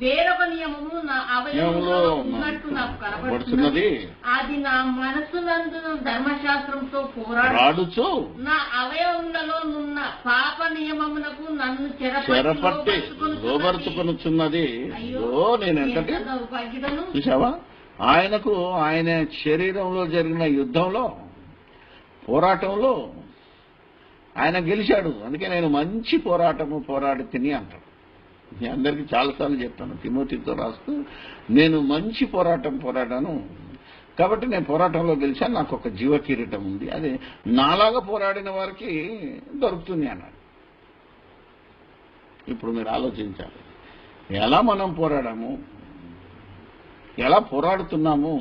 వేరొక నియమము నా అవయవంలో ఉన్నట్టు నాకు కనబడుతున్నది. అది నా మనసునందు ధర్మశాస్త్రంతో పోరాడుచు నా అవయవములలో నున్న పాప నియమమునకు నన్ను చెరపట్టి లోబరుచుకొనుచున్నది. నేనెంతటి చూసావా? ఆయన శరీరంలో జరిగిన యుద్ధంలో, పోరాటంలో ఆయన గెలిచాడు. అందుకే నేను మంచి పోరాడి తిని అంటాడు. మీ అందరికీ చాలాసార్లు చెప్తాను, తిమోతితో రాస్తూ, నేను మంచి పోరాడాను కాబట్టి నేను పోరాటంలో గెలిచాను, నాకు ఒక జీవ కిరీటం ఉంది, అది నాలాగా పోరాడిన వారికి దొరుకుతుంది అన్నాడు. ఇప్పుడు మీరు ఆలోచించాలి, ఎలా మనం పోరాడాము, ఎలా పోరాడుతున్నాము.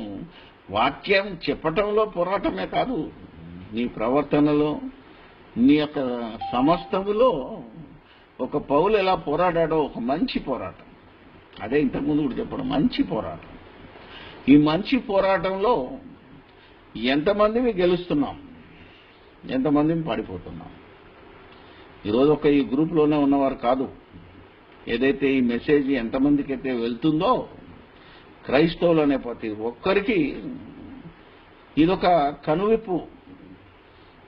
వాక్యం చెప్పటంలో పోరాటమే కాదు, నీ ప్రవర్తనలో, నీ యొక్క సమస్తములో ఒక పౌలు ఎలా పోరాడాడో ఒక మంచి పోరాటం. అదే ఇంతకుముందు కూడా చెప్పడం, మంచి పోరాటం. ఈ మంచి పోరాటంలో ఎంతమందిని గెలుస్తున్నాం, ఎంతమందిని పడిపోతున్నాం. ఈరోజు ఈ గ్రూప్లోనే ఉన్నవారు కాదు, ఏదైతే ఈ మెసేజ్ ఎంతమందికి అయితే వెళ్తుందో క్రైస్తవులు అనే ప్రతి ఒక్కరికి ఇదొక కనువిప్పు,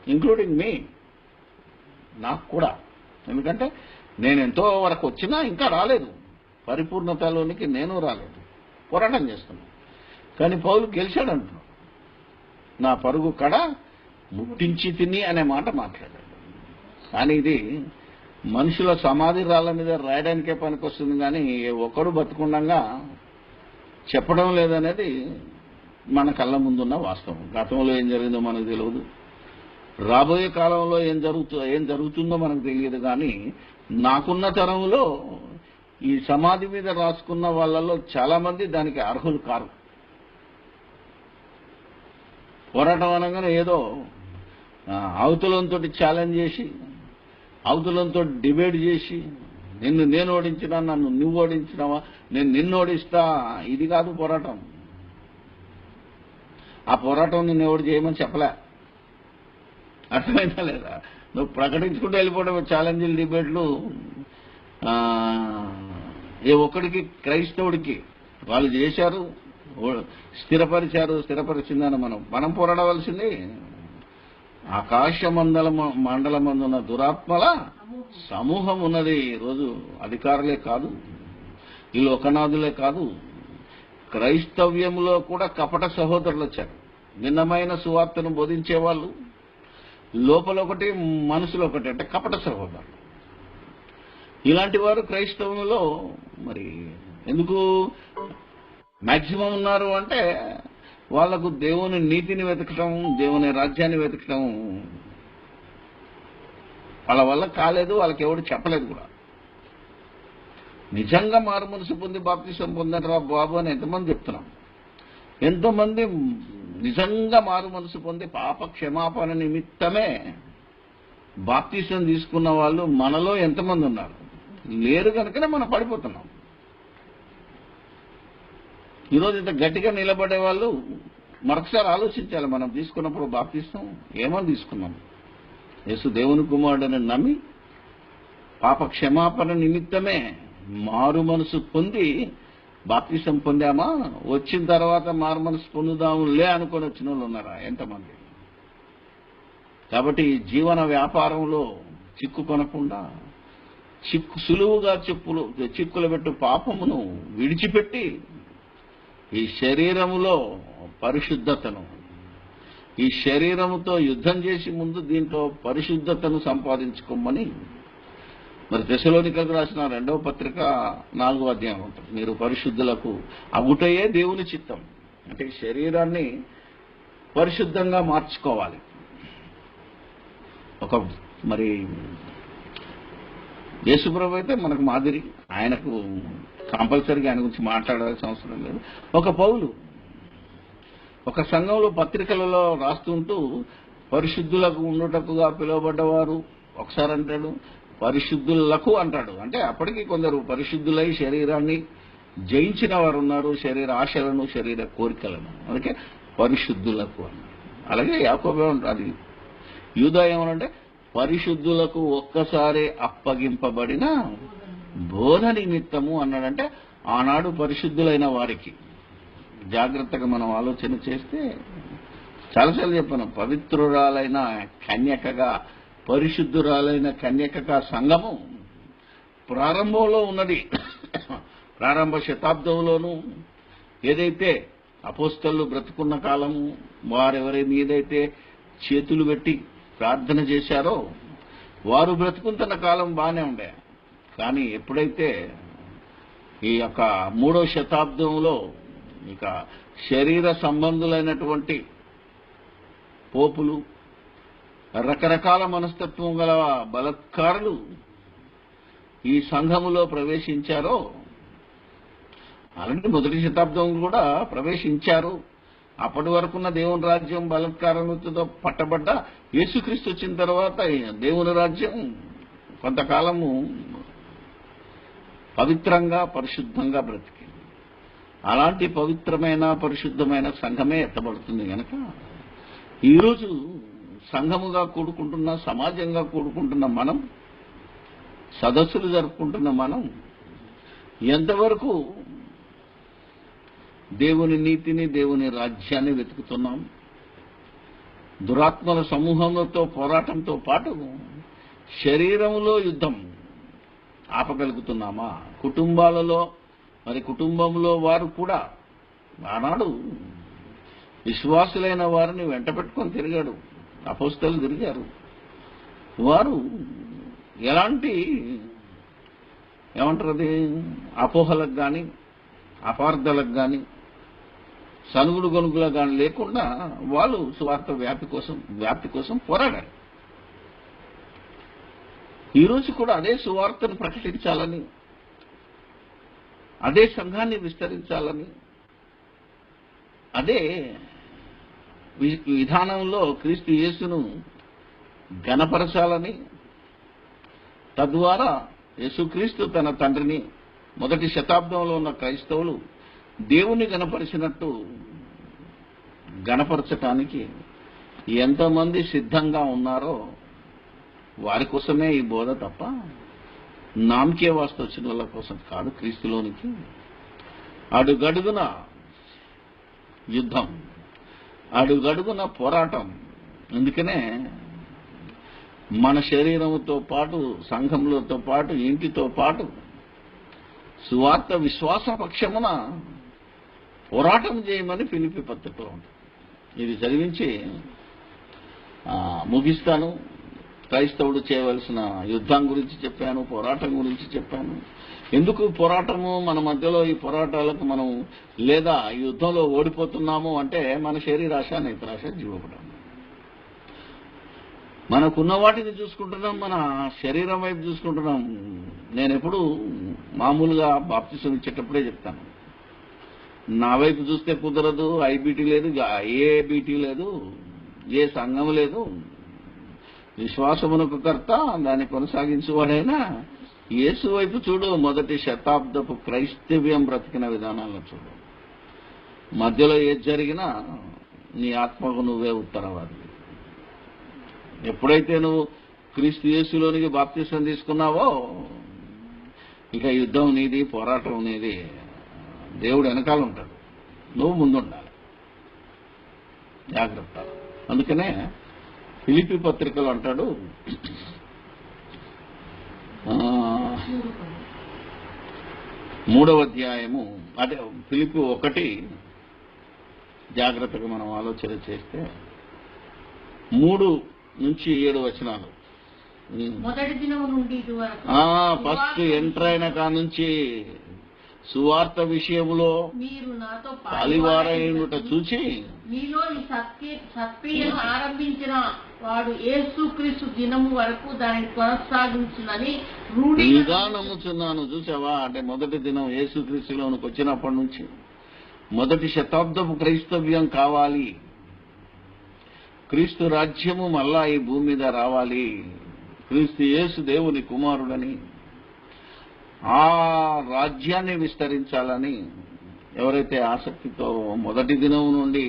ఇంక్లూడింగ్ మీ, నాకు కూడా. ఎందుకంటే నేను ఎంతో వరకు వచ్చినా ఇంకా రాలేదు, పరిపూర్ణతలోనికి నేను రాలేదు, పోరాటం చేస్తున్నాను. కానీ పౌలు గెలిచాడంటున్నాడు. నా పరుగు కడ ముట్టించి తిని అనే మాట మాట్లాడాడు. కానీ ఇది మనుషుల సమాధి రాళ్ళ మీద రాయడానికే పనికొస్తుంది కానీ ఒకడు బతుకుండగా చెప్పడం లేదనేది మన కళ్ళ ముందున్న వాస్తవం. గతంలో ఏం జరిగిందో మనకు తెలియదు, రాబోయే కాలంలో ఏం జరుగుతుందో మనకు తెలియదు. కానీ నాకున్న తరంలో ఈ సమాధి మీద రాసుకున్న వాళ్ళలో చాలా మంది దానికి అర్హులు కారు. పోరాటం అనగానే ఏదో అవతులంతో ఛాలెంజ్ చేసి అవతలంతో డిబేట్ చేసి నేను ఓడించినా, నన్ను నువ్వు ఓడించినావా, నేను నిన్ను ఓడిస్తా, ఇది కాదు పోరాటం. ఆ పోరాటం నిన్ను ఎవడు చేయమని చెప్పలే. అర్థమైందా లేదా? నువ్వు ప్రకటించుకుంటూ వెళ్ళిపోవడం ఛాలెంజ్లు, డిబేట్లు ఏ ఒక్కడికి క్రైస్తవుడికి వాళ్ళు చేశారు, స్థిరపరిచిందని మనం పోరాడవలసింది ఆకాశ మండలమందున్న దురాత్మల సమూహం ఉన్నది. ఈరోజు అధికారులే కాదు, ఈ లోకనాథులే కాదు, క్రైస్తవ్యంలో కూడా కపట సహోదరులు వచ్చారు. భిన్నమైన సువార్తను బోధించే వాళ్ళు, లోపల ఒకటి మనసులో ఒకటి, అంటే కపట సహోదరులు. ఇలాంటి వారు క్రైస్తవంలో మరి ఎందుకు మాక్సిమం ఉన్నారు అంటే వాళ్లకు దేవుని నీతిని వెతకటం, దేవుని రాజ్యాన్ని వెతకటం వాళ్ళ వల్ల కాలేదు, వాళ్ళకి ఎవడు చెప్పలేదు కూడా. నిజంగా మారు మనసు పొంది బాప్తిసం పొందరా బాబు అని ఎంతమంది చెప్తున్నాం? ఎంతోమంది నిజంగా మారు మనసు పొంది పాప క్షమాపణ నిమిత్తమే బాప్తిసం తీసుకున్న వాళ్ళు మనలో ఎంతమంది ఉన్నారు? లేరు కనుకనే మనం పడిపోతున్నాం. ఈరోజు ఇంత గట్టిగా నిలబడే వాళ్ళు మరొకసారి ఆలోచించాలి. మనం తీసుకున్నప్పుడు బాప్తిసం ఏమని తీసుకున్నాం? యేసు దేవుని కుమారుడని నమ్మి పాప క్షమాపణ నిమిత్తమే మారు మనసు పొంది బాప్తిసం పొందామా? వచ్చిన తర్వాత మారు మనసు పొందుదాములే అనుకొని వచ్చిన వాళ్ళు ఉన్నారా? ఎంతమంది? కాబట్టి జీవన వ్యాపారంలో చిక్కుకొనకుండా సులువుగా చిక్కులు పెట్టు పాపమును విడిచిపెట్టి ఈ శరీరములో పరిశుద్ధతను, ఈ శరీరముతో యుద్ధం చేసి ముందు దీంట్లో పరిశుద్ధతను సంపాదించుకోమని మరి తెస్సలోనికలకు రాసిన 2వ పత్రిక 4వ అధ్యాయం ఉంటుంది. మీరు పరిశుద్ధులకు అగుటయే దేవుని చిత్తం. అంటే శరీరాన్ని పరిశుద్ధంగా మార్చుకోవాలి. ఒక మరి యేసుప్రభు అయితే మనకు మాదిరి, ఆయనకు కంపల్సరీగా ఆయన గురించి మాట్లాడాల్సిన అవసరం లేదు. ఒక పౌలు ఒక సంఘంలో పత్రికలలో రాస్తుంటూ పరిశుద్ధులకు ఉండుటకుగా పిలువబడ్డవారు ఒకసారి అంటాడు, పరిశుద్ధులకు అంటాడు. అంటే అప్పటికి కొందరు పరిశుద్ధులై శరీరాన్ని జయించిన వారు ఉన్నారు, శరీర ఆశలను, శరీర కోరికలను. అందుకే పరిశుద్ధులకు అన్నారు. అలాగే యాకోబే అది యూదా ఏమనంటే పరిశుద్ధులకు ఒక్కసారి అప్పగింపబడిన బోధ నిమిత్తము అన్నాడంటే ఆనాడు పరిశుద్ధులైన వారికి. జాగ్రత్తగా మనం ఆలోచన చేస్తే చాలాసార్లు చెప్పాను, పవిత్రురాలైన కన్యకగా, పరిశుద్ధురాలైన కన్యకగా సంఘము ప్రారంభంలో ఉన్నది. ప్రారంభ శతాబ్దంలోనూ ఏదైతే అపోస్తలు బ్రతుకున్న కాలము వారెవరైనా ఏదైతే చేతులు పెట్టి ప్రార్థన చేశారో వారు బ్రతుకుతున్న కాలం బాగానే ఉండే. కానీ ఎప్పుడైతే ఈ యొక్క 3వ శతాబ్దంలో ఇక శరీర సంబంధులైనటువంటి పోపులు, రకరకాల మనస్తత్వం గల బలత్కారులు ఈ సంఘములో ప్రవేశించారో, అలాంటి 1వ శతాబ్దం కూడా ప్రవేశించారు. అప్పటి వరకున్న దేవుని రాజ్యం బలత్కారంతో పట్టబడ్డ యేసుక్రీస్తు వచ్చిన తర్వాత దేవుని రాజ్యం కొంతకాలము పవిత్రంగా, పరిశుద్ధంగా బ్రతికింది. అలాంటి పవిత్రమైన, పరిశుద్ధమైన సంఘమే ఎత్తబడుతుంది కనుక ఈరోజు సంఘముగా కూడుకుంటున్న, సమాజంగా కూడుకుంటున్న మనం, సదస్సులు జరుపుకుంటున్న మనం ఎంతవరకు దేవుని నీతిని, దేవుని రాజ్యాన్ని వెతుకుతున్నాం? దురాత్మల సమూహంతో పోరాటంతో పాటు శరీరంలో యుద్ధం ఆపగలుగుతున్నామా? కుటుంబాలలో మరి కుటుంబంలో వారు కూడా ఆనాడు విశ్వాసులైన వారిని వెంట పెట్టుకొని తిరిగాడు, అపోస్తలు తిరిగారు. వారు ఎలాంటి ఏమంటారు అది అపోహలకు కానీ, అపార్థాలకు కానీ, సనుగుడు గొనుగులకు కానీ లేకుండా వాళ్ళు సువార్త వ్యాప్తి కోసం పోరాడారు. ఈరోజు కూడా అదే సువార్తను ప్రకటించాలని, అదే సంఘాన్ని విస్తరించాలని, అదే విధానంలో క్రీస్తు యేసును ఘనపరచాలని తద్వారా యేసుక్రీస్తు తన తండ్రిని మొదటి శతాబ్దంలో ఉన్న క్రైస్తవులు దేవుని గణపరిచినట్టు గణపరచటానికి ఎంతమంది సిద్ధంగా ఉన్నారో వారి కోసమే ఈ బోధ తప్ప నామకే వాస్తు వచ్చిన వాళ్ళ కోసం కాదు. క్రీస్తులోనికి అడుగడుగున యుద్ధం, అడుగడుగున పోరాటం. అందుకనే మన శరీరంతో పాటు, సంఘంలోతో పాటు, ఇంటితో పాటు సువార్త విశ్వాస పక్షమున పోరాటం చేయమని ఫిలిప్పీ పత్రికలో ఉంది. ఇది చదివించి ముగిస్తాను. క్రైస్తవుడు చేయవలసిన యుద్ధం గురించి చెప్పాను, పోరాటం గురించి చెప్పాను. ఎందుకు పోరాటము? మన మధ్యలో ఈ పోరాటాలకు మనం లేదా ఈ యుద్ధంలో ఓడిపోతున్నాము అంటే మన శరీరాశ, నేత్రాశ, జీవపడం. మనకున్న వాటిని చూసుకుంటున్నాం, మన శరీరం వైపు చూసుకుంటున్నాం. నేను ఎప్పుడు మామూలుగా బాప్తిసం ఇచ్చేటప్పుడే చెప్తాను, నా వైపు చూస్తే కుదరదు. ఐబీటీ లేదు, ఏ బీటీ లేదు, ఏ సంఘం లేదు. విశ్వాసమునకు కర్త, దాన్ని కొనసాగించేవాడైనా యేసు వైపు చూడు. మొదటి శతాబ్దపు క్రైస్తవ్యం బ్రతికిన విధానాలను చూడు. మధ్యలో ఏది జరిగినా నీ ఆత్మకు నువ్వే ఉత్తరవాది. ఎప్పుడైతే నువ్వు క్రీస్తు యేసులోనికి బాప్తిసం తీసుకున్నావో ఇక యుద్ధం నీది, పోరాటం నీది. దేవుడు వెనకాల ఉంటాడు, నువ్వు ముందుండాలి. జాగ్రత్త. అందుకనే ఫిలిప్పీ పత్రికలు అంటాడు, 3వ అధ్యాయము, అంటే ఫిలిప్పీ 1 జాగ్రత్తగా మనం ఆలోచన చేస్తే 3 నుంచి 7 వచనాలు. మొదటి దినం నుండి ఫస్ట్ ఎంటర్ అయిన కానుంచి సువార్త విషయంలో మీరు నాతో పాలివారైనట చూచి మీలో ఈ సత్క్రియను ఆరంభించిన వాడు యేసుక్రీస్తు దినము వరకు దానిని కొనసాగించునని రూఢిగా నమ్ముచున్నాను. చూసావా? అంటే మొదటి దినం యేసుక్రీస్తులోనికి వచ్చినప్పటి నుంచి మొదటి శతాబ్దపు క్రైస్తవ్యం కావాలి. క్రీస్తు రాజ్యము మళ్ళా ఈ భూమి మీద రావాలి. క్రీస్తు యేసు దేవుని కుమారుడని, ఆ రాజ్యాన్ని విస్తరించాలని ఎవరైతే ఆసక్తితో మొదటి దినం నుండి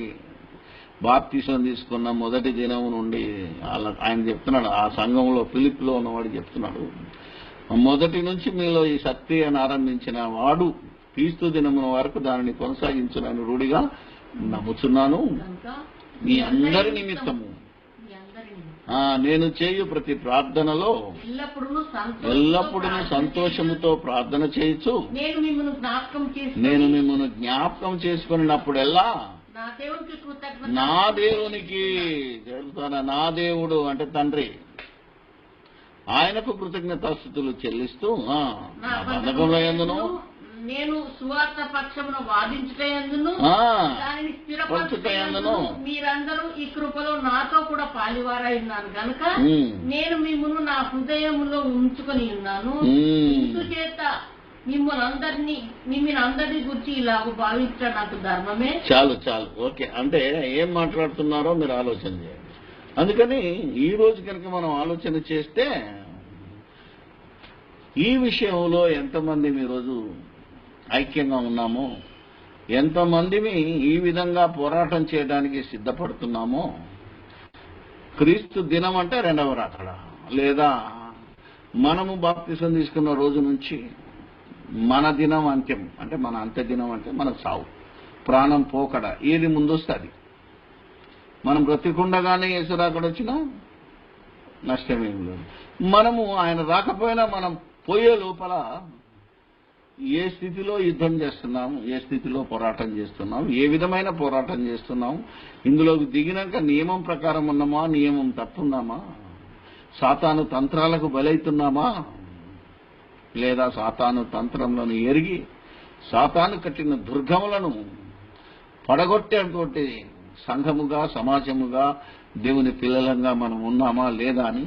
బాప్తిసం తీసుకున్న మొదటి దినం నుండి ఆయన చెప్తున్నాడు, ఆ సంఘంలో ఫిలిప్పీలో ఉన్నవాడు చెప్తున్నాడు, మొదటి నుంచి మీలో ఈ సత్క్రియను ఆరంభించిన వాడు క్రీస్తు దినమున వరకు దానిని కొనసాగించునని రూఢిగా నమ్ముచున్నాను. మీ అందరి నిమిత్తము నేను చేయు ప్రతి ప్రార్థనలో ఎల్లప్పుడూ సంతోషముతో ప్రార్థన చేయొచ్చు. నేను మిమ్మల్ని జ్ఞాపకం చేసుకున్నప్పుడెల్లా నా దేవునికి చెబుతాను. నా దేవుడు అంటే తండ్రి, ఆయనకు కృతజ్ఞతాస్తుతులు చెల్లిస్తూ పథకంలో ఎందును నేను సువార్త పక్షమును వాదించుటయందును దానిని స్థిరపరచుటయందును మీరందరూ ఈ కృపలో నాతో కూడా పాలివారై ఉన్నారు కనుక నేను మిమ్మల్ని నా హృదయములో ఉంచుకొని ఉన్నాను. ఇందుచేత మిమ్మల్ని అందరినీ గురించి ఇలాగ భావించడం నాకు ధర్మమే. చాలు చాలు, ఓకే. అంటే ఏం మాట్లాడుతున్నారో మీరు ఆలోచన చేయండి. అందుకని ఈ రోజు కనుక మనం ఆలోచన చేస్తే ఈ విషయంలో ఎంతమంది మీ రోజు ఐక్యంగా ఉన్నామో, ఎంతమంది ఈ విధంగా పోరాటం చేయడానికి సిద్ధపడుతున్నామో, క్రీస్తు దినం అంటే 2వ రాకడ, లేదా మనము బాప్తిసం తీసుకున్న రోజు నుంచి మన దినం అంత్యం అంటే మన అంత్య దినం అంటే మన సావు, ప్రాణం పోకడ, ఏది ముందొస్తుంది. మనం బ్రతికుండగానే యేసు రాకడ వచ్చినా నష్టమేం లేదు. మనము ఆయన రాకపోయినా మనం పోయే లోపల ఏ స్థితిలో యుద్ధం చేస్తున్నాము, ఏ స్థితిలో పోరాటం చేస్తున్నాం, ఏ విధమైన పోరాటం చేస్తున్నాం, ఇందులోకి దిగినాక నియమం ప్రకారం ఉన్నామా, నియమం తప్పున్నామా, సాతాను తంత్రాలకు బలైతున్నామా, లేదా సాతాను తంత్రంలను ఎరిగి సాతాను కట్టిన దుర్గములను పడగొట్టేటువంటి సంఘముగా, సమాజముగా, దేవుని పిల్లలంగా మనం ఉన్నామా లేదా అని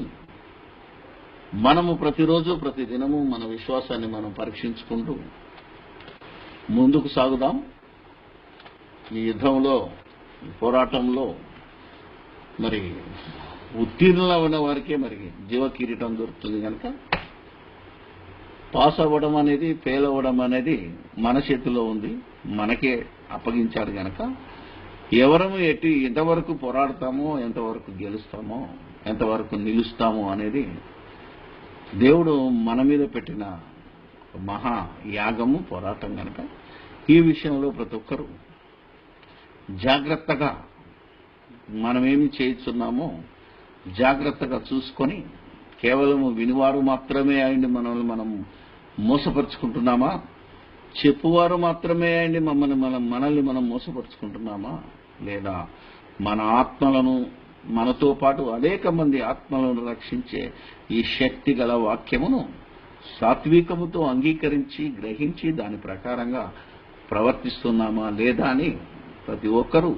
మనము ప్రతిరోజు ప్రతిదినము మన విశ్వాసాన్ని మనం పరీక్షించుకుంటూ ముందుకు సాగుదాం. ఈ యుద్ధంలో, పోరాటంలో మరి ఉత్తీర్ణులైన వారికే మరి జీవ కిరీటం దొరుకుతుంది కనుక పాస్ అవ్వడం అనేది, ఫెయిల్ అవ్వడం అనేది మన చేతిలో ఉంది, మనకే అప్పగించాడు గనక ఎవరము ఎంతవరకు పోరాడతామో, ఎంతవరకు గెలుస్తామో, ఎంతవరకు నిలుస్తామో అనేది దేవుడు మన మీద పెట్టిన మహా యాగము, పోరాటం గనక ఈ విషయంలో ప్రతి ఒక్కరూ జాగ్రత్తగా మనమేమి చేస్తున్నామో జాగ్రత్తగా చూసుకొని, కేవలము వినివారు మాత్రమే అయింది మనల్ని మనం మోసపరుచుకుంటున్నామా, చెప్పువారు మాత్రమే అయింది మనల్ని మనం మోసపరుచుకుంటున్నామా, లేదా మన ఆత్మలను, మనతో పాటు అనేక మంది ఆత్మలను రక్షించే ఈ శక్తి గల వాక్యమును సాత్వికముతో అంగీకరించి, గ్రహించి దాని ప్రకారంగా ప్రవర్తిస్తున్నామా లేదా అని ప్రతి ఒక్కరూ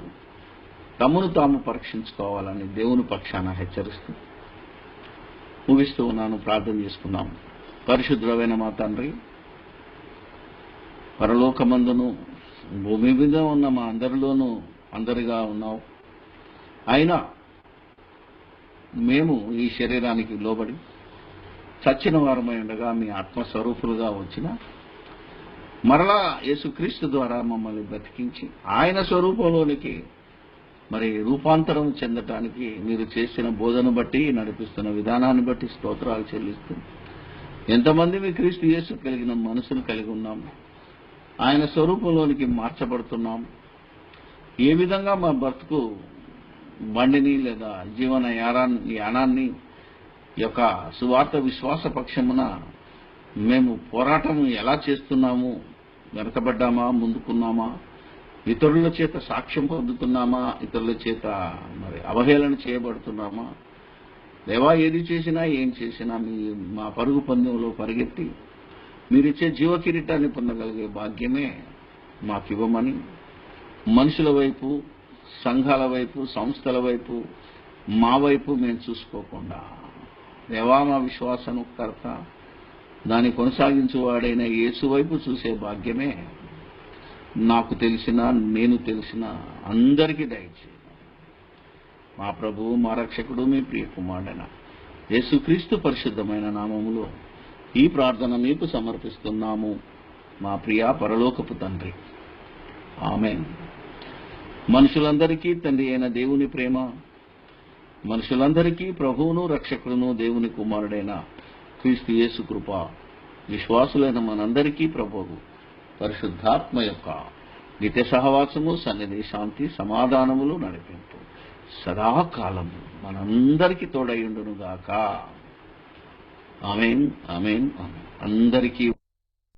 తమను తాము పరీక్షించుకోవాలని దేవుని పక్షాన హెచ్చరిస్తూ ముగిస్తూ ఉన్నాను. ప్రార్థన చేసుకున్నాం. పరిశుద్ధుడైన మా తండ్రి, పరలోకమందును భూమి మీద ఉన్న మా అందరిలోనూ అందరిగా ఉన్నావు. అయినా మేము ఈ శరీరానికి లోబడి చచ్చిన వారమై ఉండగా మీ ఆత్మస్వరూపులుగా వచ్చిన మరలా యేసుక్రీస్తు ద్వారా మమ్మల్ని బ్రతికించి ఆయన స్వరూపంలోనికి మరి రూపాంతరం చెందటానికి మీరు చేసిన బోధన బట్టి, నడిపిస్తున్న విధానాన్ని బట్టి స్తోత్రాలు చెల్లిస్తూ, ఎంతమంది మీ క్రీస్తు యేసు కలిగిన మనసును కలిగి ఉన్నాము, ఆయన స్వరూపంలోనికి మార్చబడుతున్నాం, ఏ విధంగా మా బ్రతుకు బండిని లేదా జీవన యానాన్ని యొక్క సువార్త విశ్వాస పక్షమున మేము పోరాటం ఎలా చేస్తున్నాము, వెనకబడ్డామా, ముందుకున్నామా, ఇతరుల చేత సాక్ష్యం పొందుతున్నామా, ఇతరుల చేత మరి అవహేళన చేయబడుతున్నామా, దేవా ఏది చేసినా ఏం చేసినా మా పరుగు పందెంలో పరిగెత్తి మీరిచ్చే జీవ కిరీటాన్ని పొందగలిగే భాగ్యమే మాకివ్వమని మనుషుల వైపు, సంఘాల వైపు, సంస్థల వైపు, మా వైపు మేము చూసుకోకుండా దేవా మా విశ్వాసకర్త, దాన్ని కొనసాగించువాడైన యేసు వైపు చూసే భాగ్యమే నాకు తెలిసిన, నేను తెలిసిన అందరికీ దయచేయండి. మా ప్రభువు, మా రక్షకుడు, మీ ప్రియ కుమారుడైన యేసుక్రీస్తు పరిశుద్ధమైన నామములో ఈ ప్రార్థన మీకు సమర్పిస్తున్నాము, మా ప్రియ పరలోకపు తండ్రి. ఆమేన్. మనుషులందరికీ తండ్రి అయిన దేవుని ప్రేమ, మనుషులందరికీ ప్రభువును రక్షకుడును దేవుని కుమారుడైన క్రీస్తు యేసు కృప, విశ్వాసులైన మనందరికీ ప్రభువు పరిశుద్ధాత్మ యొక్క నిత్య సహవాసము, సన్నిధి, శాంతి, సమాధానములు, నడిపింపు సదాకాలము మనందరికీ తోడయుండునుగాక. ఆమేన్, ఆమేన్, ఆమేన్. అందరికీ